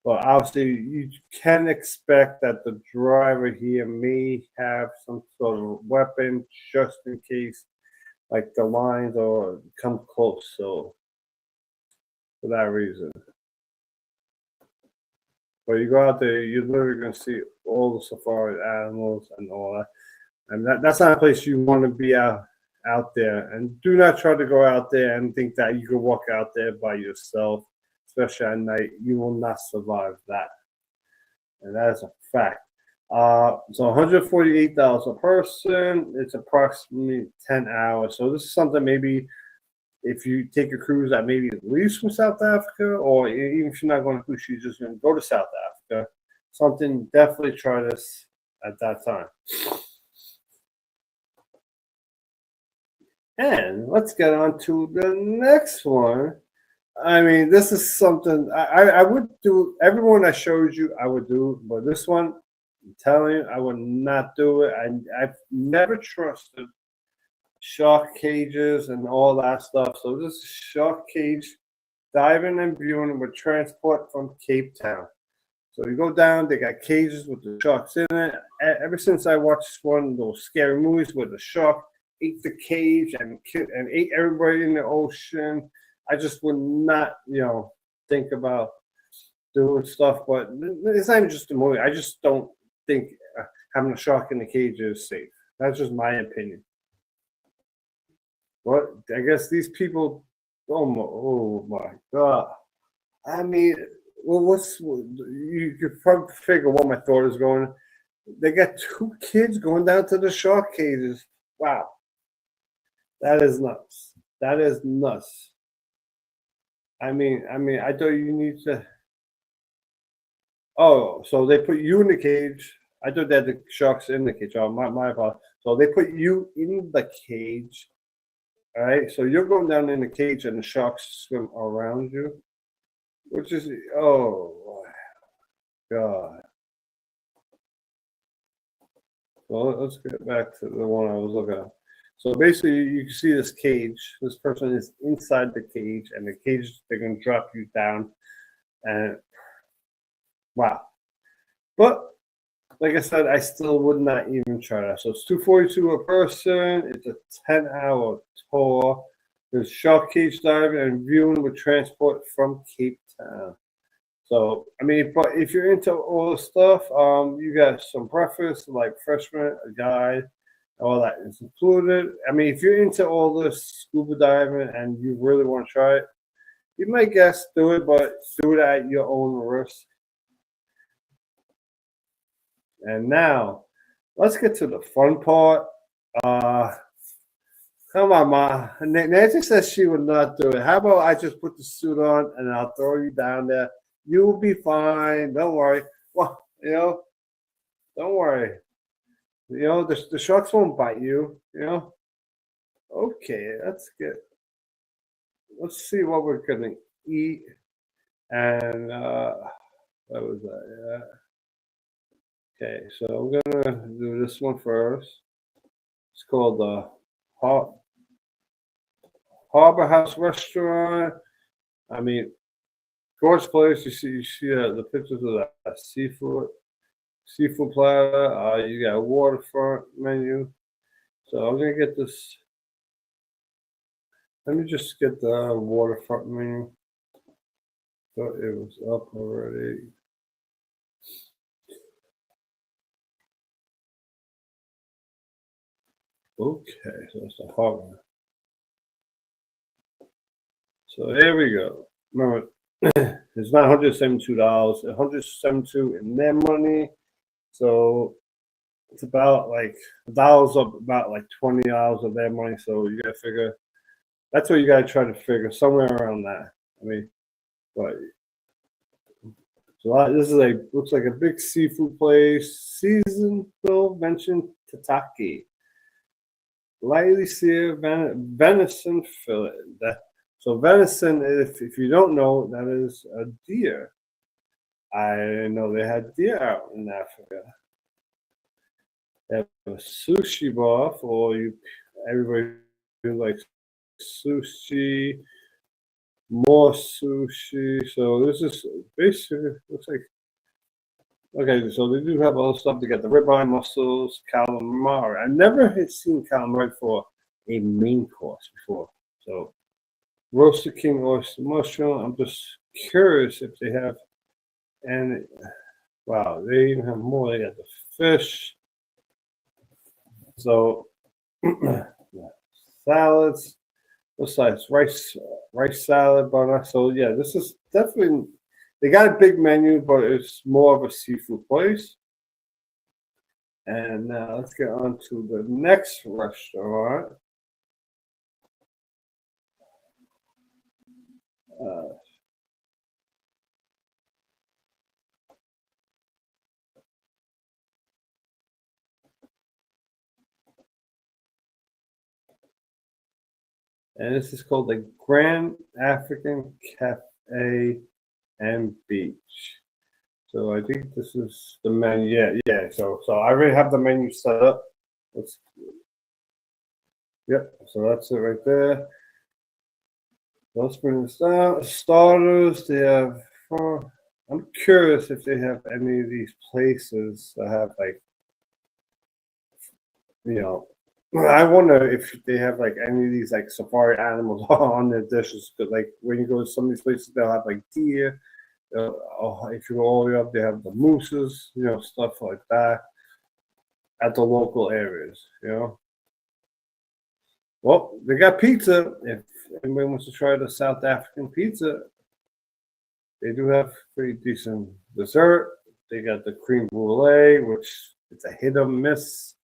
but obviously you can expect that the driver here may have some sort of weapon just in case, like the lions or come close. So for that reason. But you go out there, you're literally gonna see all the safari animals and all that. And that's not a place you want to be out there. And do not try to go out there and think that you can walk out there by yourself, especially at night. You will not survive that. And that is a fact. So $148 a person. It's approximately 10 hours. So this is something maybe if you take a cruise that maybe leaves from South Africa, or even if you're not going to cruise, you're just going to go to South Africa. Something, definitely try this at that time. And let's get on to the next one. I mean, this is something I would do. Everyone I showed you, I would do, but this one, I'm telling you, I would not do it. I've never trusted shark cages and all that stuff. So this is shark cage diving and viewing with transport from Cape Town. So you go down, they got cages with the sharks in it. Ever since I watched one of those scary movies where the shark ate the cage and ate everybody in the ocean, I just would not, think about doing stuff. But it's not even just a movie. I just don't think having a shark in the cage is safe. That's just my opinion. But I guess these people, oh my God. I mean, well, you could probably figure what my thought is going. They got 2 kids going down to the shark cages. Wow, that is nuts. That is nuts. I mean, I thought you need to. Oh, so they put you in the cage. I thought that the sharks in the cage. Oh, my apologies. So they put you in the cage. All right. So you're going down in the cage, and the sharks swim around you. Which is, oh God. Well, let's get back to the one I was looking at. So basically, you can see this cage. This person is inside the cage, and the cage, they're going to drop you down. And wow. But like I said, I still would not even try that. So it's $242 a person. It's a 10-hour tour. There's shark cage diving and viewing with transport from Cape Town. So I mean, but if you're into all the stuff, you got some breakfast like refreshment, a guide, all that is included. I mean, if you're into all this scuba diving and you really want to try it, you might guess do it, but do it at your own risk. And now, let's get to the fun part. Come on, Ma. Nancy says she would not do it. How about I just put the suit on and I'll throw you down there? You'll be fine. Don't worry. Well, don't worry. The sharks won't bite you, Okay, that's good. Let's see what we're going to eat. And what was that? Yeah. Okay, so I'm going to do this one first. It's called the Harbor House Restaurant. I mean, gorgeous place. You see the pictures of that seafood platter. You got a waterfront menu. So I'm gonna get this. Let me just get the waterfront menu. Thought it was up already. Okay, so it's the harbor. So there we go. Remember, it's not $172, $172 in their money. So it's about like dollars up about like $20 of their money. So you gotta figure that's what you gotta try to figure somewhere around that. I mean, but so this is looks like a big seafood place. Seasonal mentioned tataki, lightly seared venison fillet. So venison, if you don't know, that is a deer. I know they had deer out in Africa. They have a sushi bar for everybody who likes sushi, more sushi. So this is basically looks like okay. So they do have other stuff. They got the ribeye, mussels, calamari. I never had seen calamari for a main course before. So roasted king oyster mushroom. I'm just curious if they have, and wow, they even have more. They got the fish. So salads. Looks like rice salad, butter. So yeah, this is definitely. They got a big menu, but it's more of a seafood place. And now let's get on to the next restaurant. And this is called the Grand African Cafe and Beach. So I think this is the menu. Yeah. So I already have the menu set up. Yep. So that's it right there. Let's bring this down. Starters. They have. I'm curious if they have any of these places that have like, I wonder if they have like any of these like safari animals on their dishes. Because like when you go to some of these places, they'll have like deer. If you go all the way up, they have the mooses, stuff like that at the local areas, Well, they got pizza. If anybody wants to try the South African pizza, they do have pretty decent dessert. They got the creme brulee, which it's a hit or miss.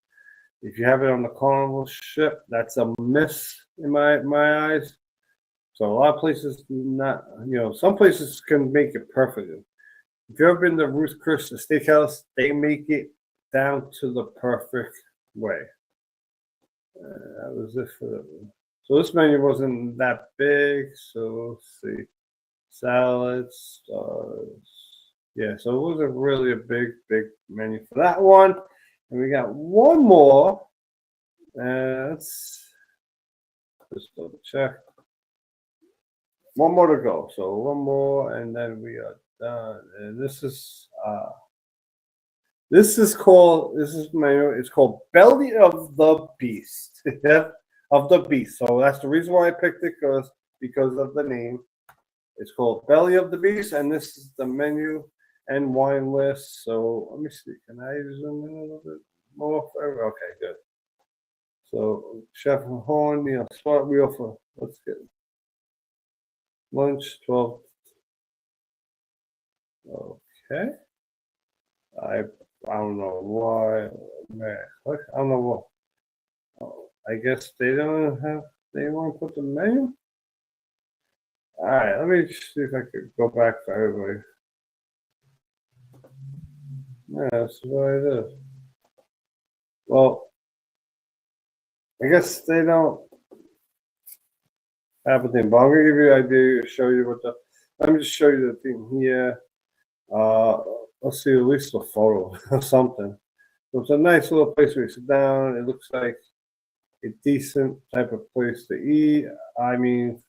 If you have it on the Carnival ship, that's a miss in my eyes. So a lot of places do not, some places can make it perfect. If you've ever been to Ruth Chris, the steakhouse, they make it down to the perfect way. That was it for them. So this menu wasn't that big. So let's see. Salads. Yeah, so it wasn't really a big menu for that one. And we got one more. Let's just double check. One more to go. So one more, and then we are done. And this is menu. It's called Belly of the Beast. Of the Beast. So that's the reason why I picked it, because of the name. It's called Belly of the Beast, and this is the menu and wine list. So let me see. Can I zoom in a little bit more? Okay, good. So Chef Horn, start wheel for, let's get lunch 12. Okay. I don't know why. I don't know what. I guess they want to put the menu. All right, let me see if I could go back for everybody. Yeah, that's what it is. Well, I guess they don't have a thing, but I'm gonna give you an idea, show you let me just show you the thing here. Let's see, at least a photo or something. So it's a nice little place where you sit down. It looks like a decent type of place to eat. I mean,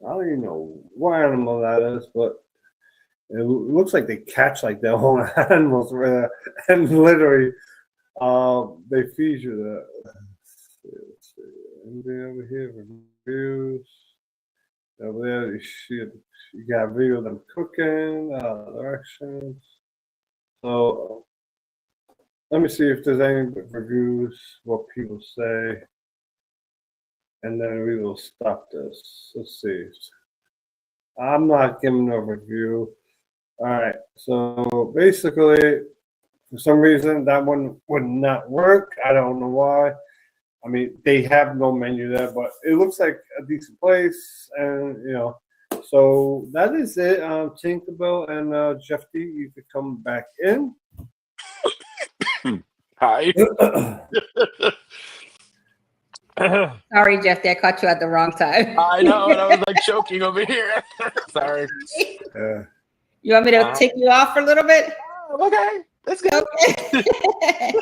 I don't even know what animal that is, but it looks like they catch like their own animals, and literally, they feed you that. Let's see. Anything over here? Reviews. Over there, you got a video of them cooking, directions. So let me see if there's any reviews, what people say, and then we will stop this. Let's see. I'm not giving a review. All right. So basically, for some reason, that one would not work. I don't know why. I mean, they have no menu there, but it looks like a decent place, and so that is it. Tinkerbell and Jeff D, you could come back in. Hi. Sorry, Jeff D, I caught you at the wrong time. I know, and I was like choking over here. Sorry. You want me to take you off for a little bit? Okay, that's good. Okay.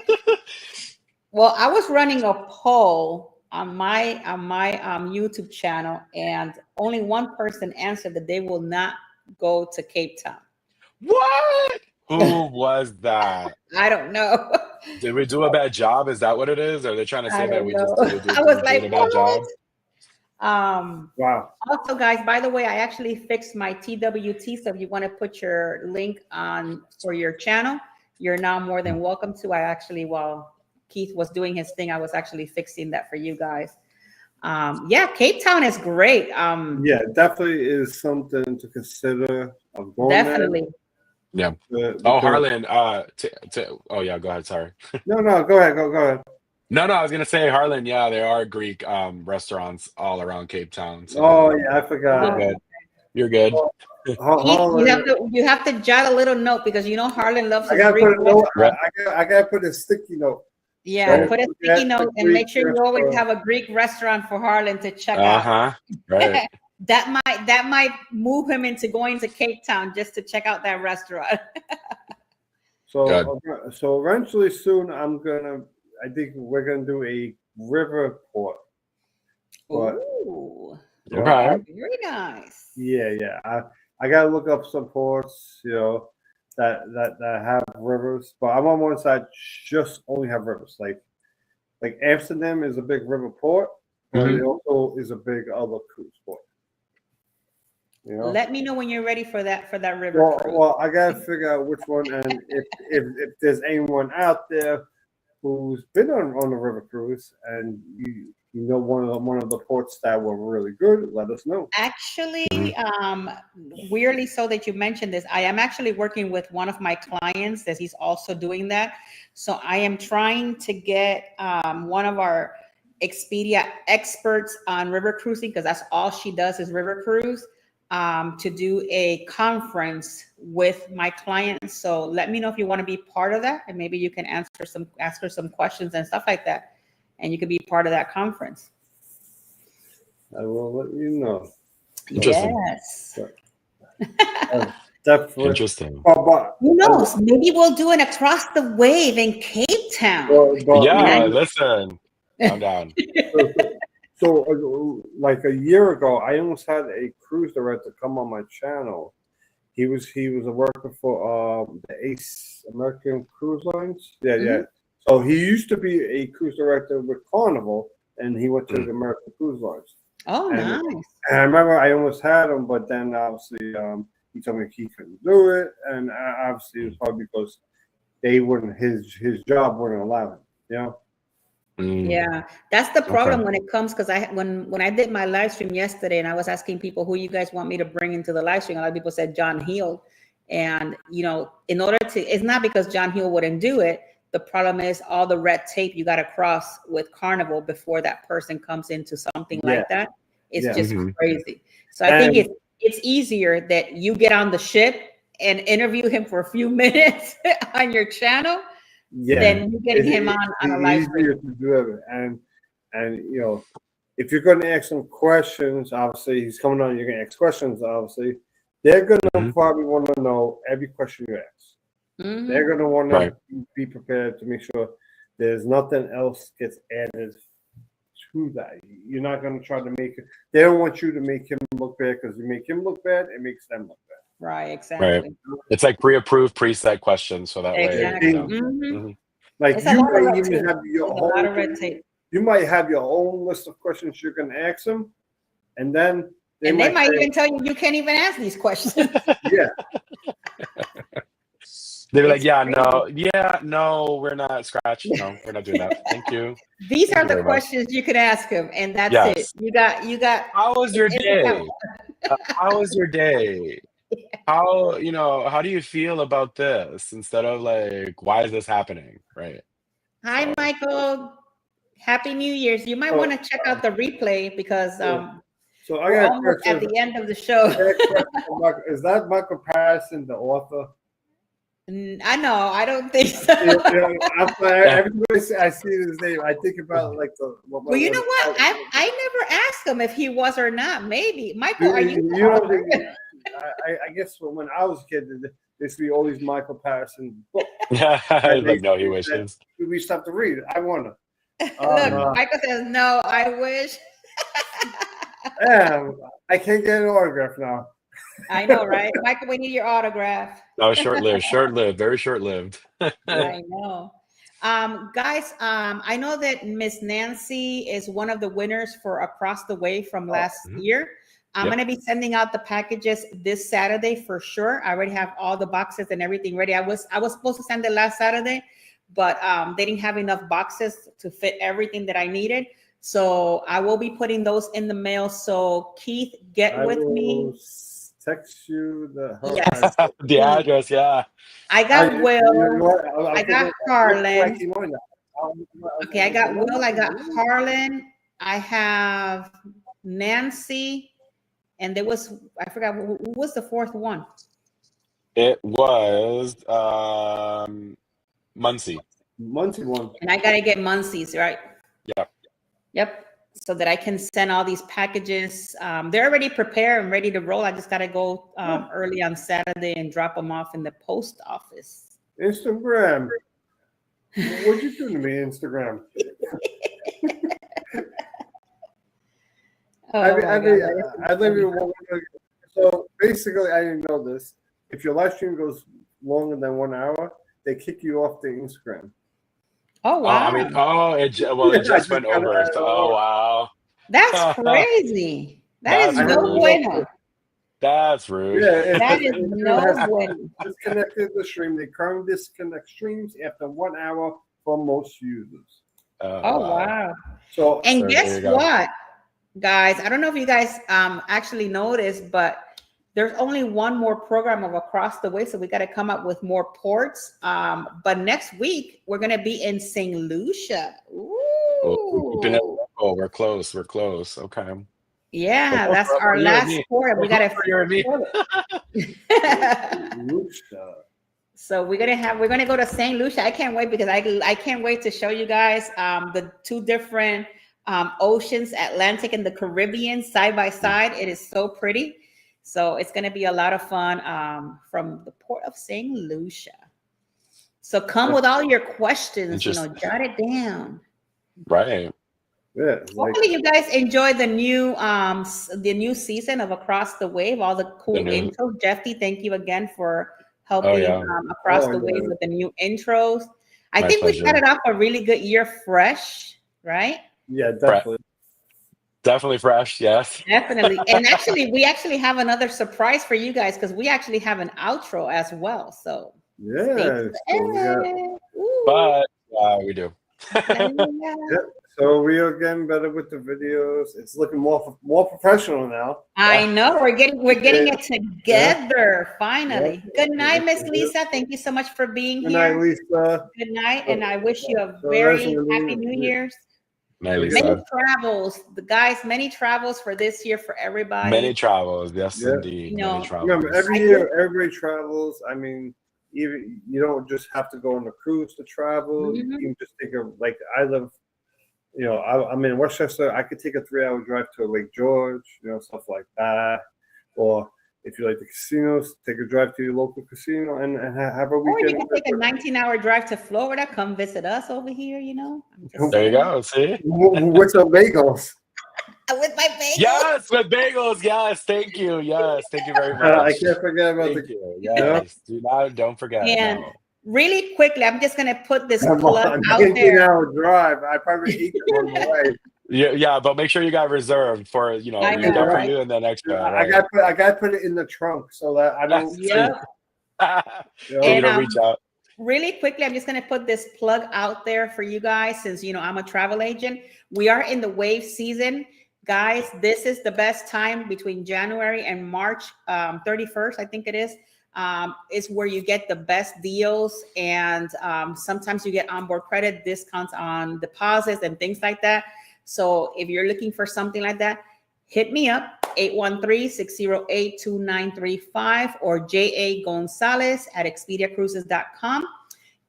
Well, I was running a poll on my YouTube channel, and only one person answered that they will not go to Cape Town. What? Who was that? I don't know. Did we do a bad job? Is that what it is? Or are they trying to say that we just I was like, did a bad job? Wow. Also, guys, by the way, I actually fixed my TWT. So if you want to put your link on for your channel, you're now more than welcome to. I actually, while Keith was doing his thing, I was actually fixing that for you guys. Yeah, Cape Town is great. Yeah, definitely is something to consider. Definitely. Yeah. Harlan. Oh yeah, go ahead. Sorry. No, go ahead. Go ahead. No, I was gonna say Harlan. Yeah, there are Greek restaurants all around Cape Town. So yeah, I forgot. You're good. You have to jot a little note because Harlan loves. I gotta put a note. I gotta put a sticky note. Yeah, put a sticky note and make sure you always have a Greek restaurant for Harlan to check out. Right. that might move him into going to Cape Town just to check out that restaurant. So eventually soon I think we're gonna do a river port. Ooh. Okay. Very nice. Yeah. I gotta look up some ports, that have rivers. But I'm on one side just only have rivers. Like Amsterdam is a big river port, but it also is a big other cruise port. Let me know when you're ready for that river cruise. Well, I gotta figure out which one, and if there's anyone out there who's been on a river cruise and you know one of the ports that were really good, let us know. Actually, weirdly so that you mentioned this, I am actually working with one of my clients that he's also doing that. So I am trying to get one of our Expedia experts on river cruising, because that's all she does is river cruise, to do a conference with my clients. So let me know if you want to be part of that, and maybe you can ask her some questions and stuff like that, and you could be part of that conference. I will let you know. Interesting. Yes. Definitely. Interesting. Who knows? Maybe we'll do an across the wave in Cape Town. Listen, I'm down. So, like a year ago, I almost had a cruise director come on my channel. He was a worker for the Ace American Cruise Lines. Yeah. So he used to be a cruise director with Carnival, and he went to the American Cruise Lines. Oh, nice. And I remember I almost had him, but then obviously he told me he couldn't do it, and obviously it was probably because they wouldn't his job wouldn't allow him. Yeah, that's the problem when it comes, because when I did my live stream yesterday and I was asking people who you guys want me to bring into the live stream, a lot of people said John Hill. And in order to, it's not because John Hill wouldn't do it. The problem is all the red tape you got to cross with Carnival before that person comes into something like that. It's just crazy. So I think it's easier that you get on the ship and interview him for a few minutes on your channel. Then you getting him on a live stream. To do it. And if you're going to ask some questions, obviously he's coming on. You're going to ask questions. Obviously, they're going to probably want to know every question you ask. They're going to want to be prepared to make sure there's nothing else gets added to that. You're not going to try to make it. They don't want you to make him look bad, because you make him look bad, it makes them look bad. Right, exactly. Right. It's like pre-approved, preset questions, so that way. Like you might even have your own red tape. You might have your own list of questions you're going to ask them, and then they might even tell you can't even ask these questions. Yeah. They're like, no, we're not scratch. No, we're not doing that. Thank you. These are the questions you could ask him, and that's it. You got. How was your day? How was your day? How do you feel about this? Instead of like, why is this happening? Right. Hi, Michael. Happy New Year's. You might want to check out the replay, because so I got almost at the end of the show. Is that Michael Patterson, the author? I know. I don't think so. Everybody, I see his name. I think about like the. Well, you know what? I never asked him if he was or not. Maybe Michael. Are you? I guess when I was a kid, there used to be all these Michael Patterson books. Like, no, he wishes. We used to have to read it. I want to. Look, Michael says, no, I wish. I can't get an autograph now. I know, right? Michael, we need your autograph. No, short-lived, very short-lived. I know. Guys, I know that Miss Nancy is one of the winners for Across the Way from last year. I'm going to be sending out the packages this Saturday for sure. I already have all the boxes and everything ready. I was supposed to send it last Saturday, but they didn't have enough boxes to fit everything that I needed. So I will be putting those in the mail. So Keith, get with me. Text you the address. Yeah. I got Will. I got Harlan. Okay, I got Will. I got Harlan. I have Nancy. And there was, I forgot, who was the fourth one? It was Muncie. Muncie one. And I gotta get Muncie's, right? Yep. So that I can send all these packages. They're already prepared and ready to roll. I just gotta go early on Saturday and drop them off in the post office. Instagram. What'd you do to me, Instagram? So basically, I didn't know this. If your live stream goes longer than 1 hour, they kick you off the Instagram. Oh wow! It just went over. So, wow, that's crazy. That is no bueno. That's rude. Yeah, that is no bueno. Disconnected the stream. They currently disconnect streams after 1 hour for most users. Wow. So and guess what, guys? I don't know if you guys actually noticed, but there's only one more program of Across the Way, so we got to come up with more ports. But next week we're gonna be in St. Lucia. Ooh. We're close. Okay. Yeah, that's our last port. We gotta. So we're gonna go to St. Lucia. I can't wait because I can't wait to show you guys the two different oceans, Atlantic and the Caribbean, side by side. It is so pretty. So it's going to be a lot of fun from the Port of St. Lucia. So come with all your questions, jot it down. Right. Yeah. Hopefully you guys enjoy the new season of Across the Wave, all the cool intros. Jeffy, thank you again for helping Across the Wave with the new intros. I think we started off a really good year fresh, right? Yeah, definitely. Definitely fresh, yes. Definitely. And actually, we have another surprise for you guys because we actually have an outro as well. So yeah. But we do. So we are getting better with the videos. It's looking more professional now. I know we're getting it together finally. Good night, Miss Lisa. Thank you so much for being here. Good night, Lisa. Good night, and I wish you a very happy New Year's. Many travels, many travels for this year for everybody. Many travels, yes, indeed. Many travels. Remember, every year, everybody travels. I mean, even you don't just have to go on a cruise to travel. You can just take I live, I'm in Westchester. I could take a 3-hour drive to Lake George, stuff like that. Or if you like the casinos, take a drive to your local casino and have a weekend. Or you can take a 19-hour drive to Florida. Come visit us over here, There you go. See? With some bagels. With my bagels. Yes, with bagels. Yes, thank you. Yes, thank you very much. I can't forget about Yes, don't forget. And really quickly, I'm just going to put this plug out there. 19-hour drive. I probably eat it on the way. Yeah, but make sure you got reserved for for you and then extra. I got to put it in the trunk so that I don't. And reach out. Really quickly, I'm just going to put this plug out there for you guys since I'm a travel agent. We are in the wave season, guys. This is the best time between January and March 31st, I think it is where you get the best deals, and sometimes you get onboard credit discounts on deposits and things like that. So if you're looking for something like that, hit me up, 813-608-2935 or J.A. Gonzalez at expediacruises.com.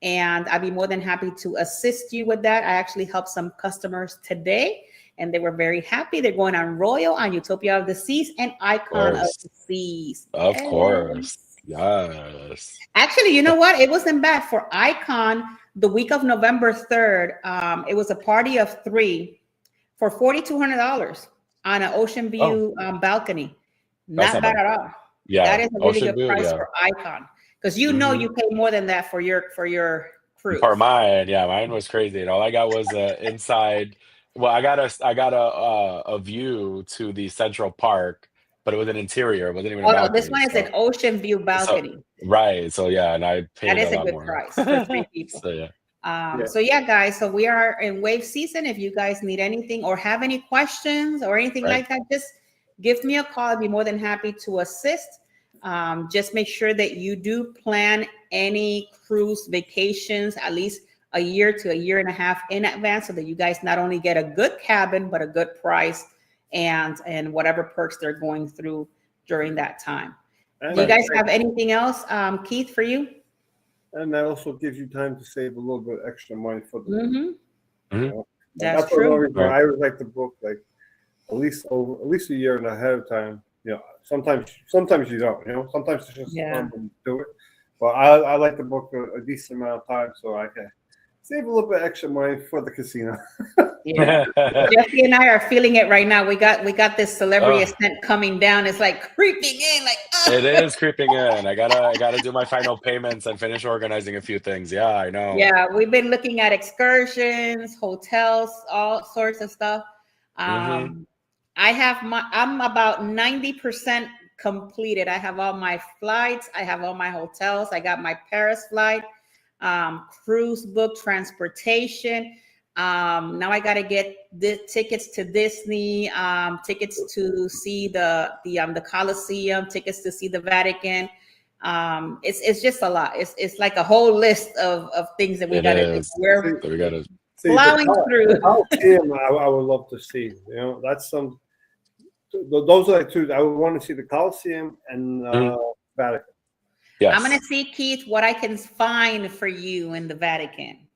And I'd be more than happy to assist you with that. I actually helped some customers today, and they were very happy. They're going on Royal, on Utopia of the Seas, and Icon of the Seas. Of course. Yes. Actually, you know what? It wasn't bad for Icon. The week of November 3rd, it was a party of 3 for $4,200 on an ocean view balcony. Not bad at all. Yeah, that is a really good price for Icon, because you pay more than that for your cruise. For mine was crazy. And all I got was inside. Well, I got a view to the Central Park, but it was an interior. It wasn't even a balcony. This one is an ocean view balcony. Right. So and I paid a lot more. That is a good price for 3 people. So guys, so we are in wave season. If you guys need anything or have any questions or anything like that, just give me a call. I'd be more than happy to assist. Just make sure that you do plan any cruise vacations at least a year to a year and a half in advance, so that you guys not only get a good cabin, but a good price and whatever perks they're going through during that time. Do you guys have anything else, Keith, for you? and that also gives you time to save a little bit extra money for the. Mm-hmm. You know? That's true. Reason I always like to book like at least a year and ahead of time. You know, sometimes you don't. You know, sometimes it's just fun to do it. But I like to book a decent amount of time so I can save a little bit extra money for the casino. Yeah, Jeffy and I are feeling it right now. We got this celebrity ascent coming down. It's like creeping in, like it is creeping in. I gotta do my final payments and finish organizing a few things. Yeah, I know. Yeah, we've been looking at excursions, hotels, all sorts of stuff. I'm about 90% completed. I have all my flights. I have all my hotels. I got my Paris flight, cruise book, transportation. Now I got to get the tickets to Disney, tickets to see the Colosseum, tickets to see the Vatican. It's just a lot. It's like a whole list of things that we got to do. We're plowing through. The Colosseum, I would love to see. You know, that's some. Those are like two. I would want to see the Colosseum and Vatican. Yes. I'm going to see, Keith, what I can find for you in the Vatican.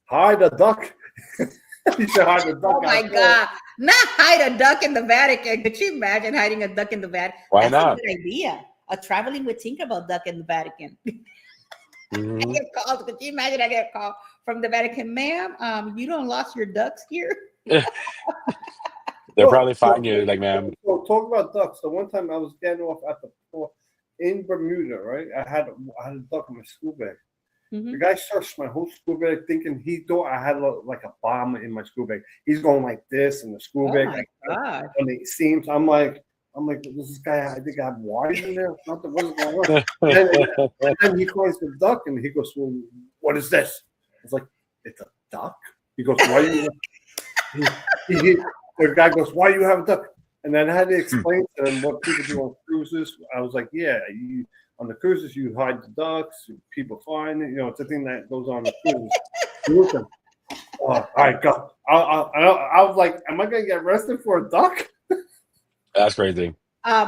Hide a duck. You should hide a duck. Oh my God. Not hide a duck in the Vatican. Could you imagine hiding a duck in the Vatican? Why not? That's a good idea. A traveling with Tinkerbell duck in the Vatican. I get called. Could you imagine I get a call from the Vatican? Ma'am, you don't lost your ducks here? They'll probably find you, like, ma'am. So talk about ducks. The one time I was getting off at the port in Bermuda, right? I had a duck in my school bag. The guy searched my whole school bag, thinking he thought I had like a bomb in my school bag. He's going like this in the school bag, like, on the seams. I'm like, this guy, I think I have wires in there. What's going on? And then he finds the duck, and he goes, "Well, what is this?" I was like, "It's a duck." He goes, "Why you?" The guy goes, "Why you have a duck?" And then I had to explain to them what people do on cruises. I was like, "Yeah, on the cruises, you hide the ducks. People find it. You know, it's a thing that goes on the cruises." Listen, all right, go. I was like, "Am I gonna get arrested for a duck?" That's crazy.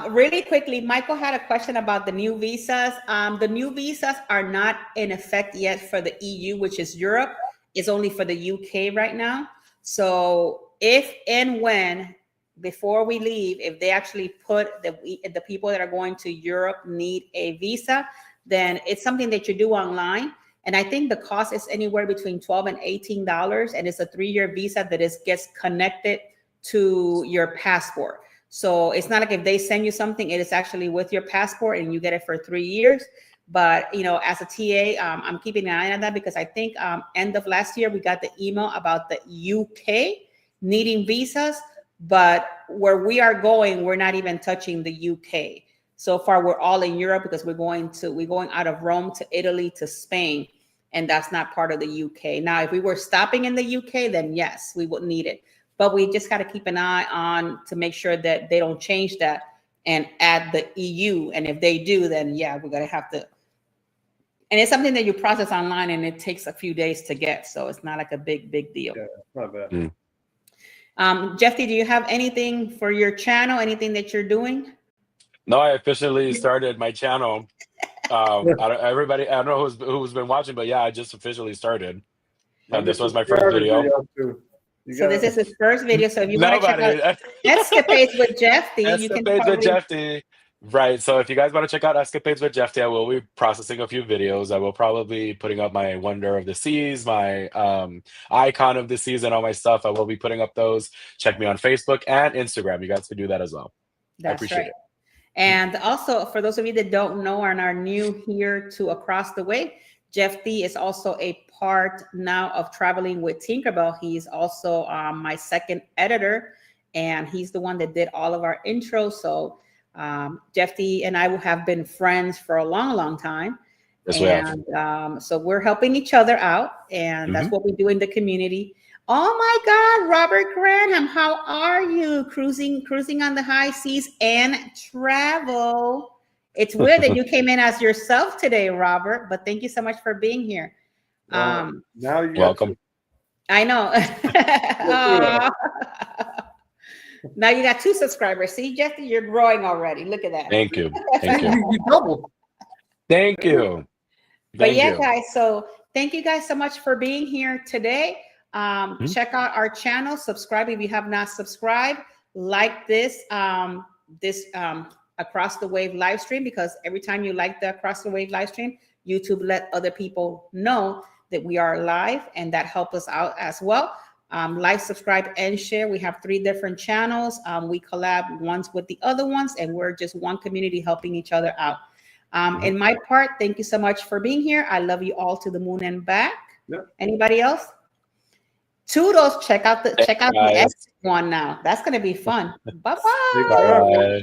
Really quickly, Michael had a question about the new visas. The new visas are not in effect yet for the EU, which is Europe. It's only for the UK right now. So if and when, before we leave, if they actually put the people that are going to Europe need a visa, then it's something that you do online. And I think the cost is anywhere between $12 and $18, and it's a 3-year visa that gets connected to your passport. So it's not like if they send you something, it is actually with your passport and you get it for 3 years. But, you know, as a TA, I'm keeping an eye on that because I think end of last year, we got the email about the UK needing visas. But where we are going, we're not even touching the UK. So far, we're all in Europe because we're going out of Rome to Italy to Spain. And that's not part of the UK. Now, if we were stopping in the UK, then yes, we would need it. But we just got to keep an eye on to make sure that they don't change that and add the EU. And if they do, then yeah, we're going to have to. And it's something that you process online and it takes a few days to get. So it's not like a big deal. Yeah, not bad. Jeffy, do you have anything for your channel? Anything that you're doing? No, I officially started my channel. I don't know who's been watching, but yeah, I just officially started. This was my first video. So this is his first video. So if you want to check out Escapades with Jeffy, you can with Jeffy. Right. So if you guys want to check out Escapades with Jeffy, I will be processing a few videos. I will probably be putting up my Wonder of the Seas, my Icon of the Seas, and all my stuff. I will be putting up those. Check me on Facebook and Instagram. You guys can do that as well. I appreciate it. And also, for those of you that don't know and are new here to Across the Way, Jeffy is also a part now of Traveling with Tinkerbell. He's also my second editor, and he's the one that did all of our intros. So Jeffy and I have been friends for a long time. Yes, and so we're helping each other out, and that's what we do in the community. Oh my God, Robert Granham, how are you? Cruising on the high seas and travel. It's weird that you came in as yourself today, Robert, but thank you so much for being here. Now you're welcome. I know. Now you got 2 subscribers. See, Jeffy, you're growing already. Look at that. Thank you. You doubled. Thank you. But yeah, guys, so thank you guys so much for being here today. Check out our channel, subscribe if you have not subscribed, like this Across the Wave live stream, because every time you like the Across the Wave live stream, YouTube let other people know that we are live, and that helps us out as well. Like, subscribe, and share. We have 3 different channels. We collab ones with the other ones, and we're just one community helping each other out. In my part, thank you so much for being here. I love you all to the moon and back. Yep. Anybody else? Toodles. Check out the exit one now. That's gonna be fun. Bye-bye.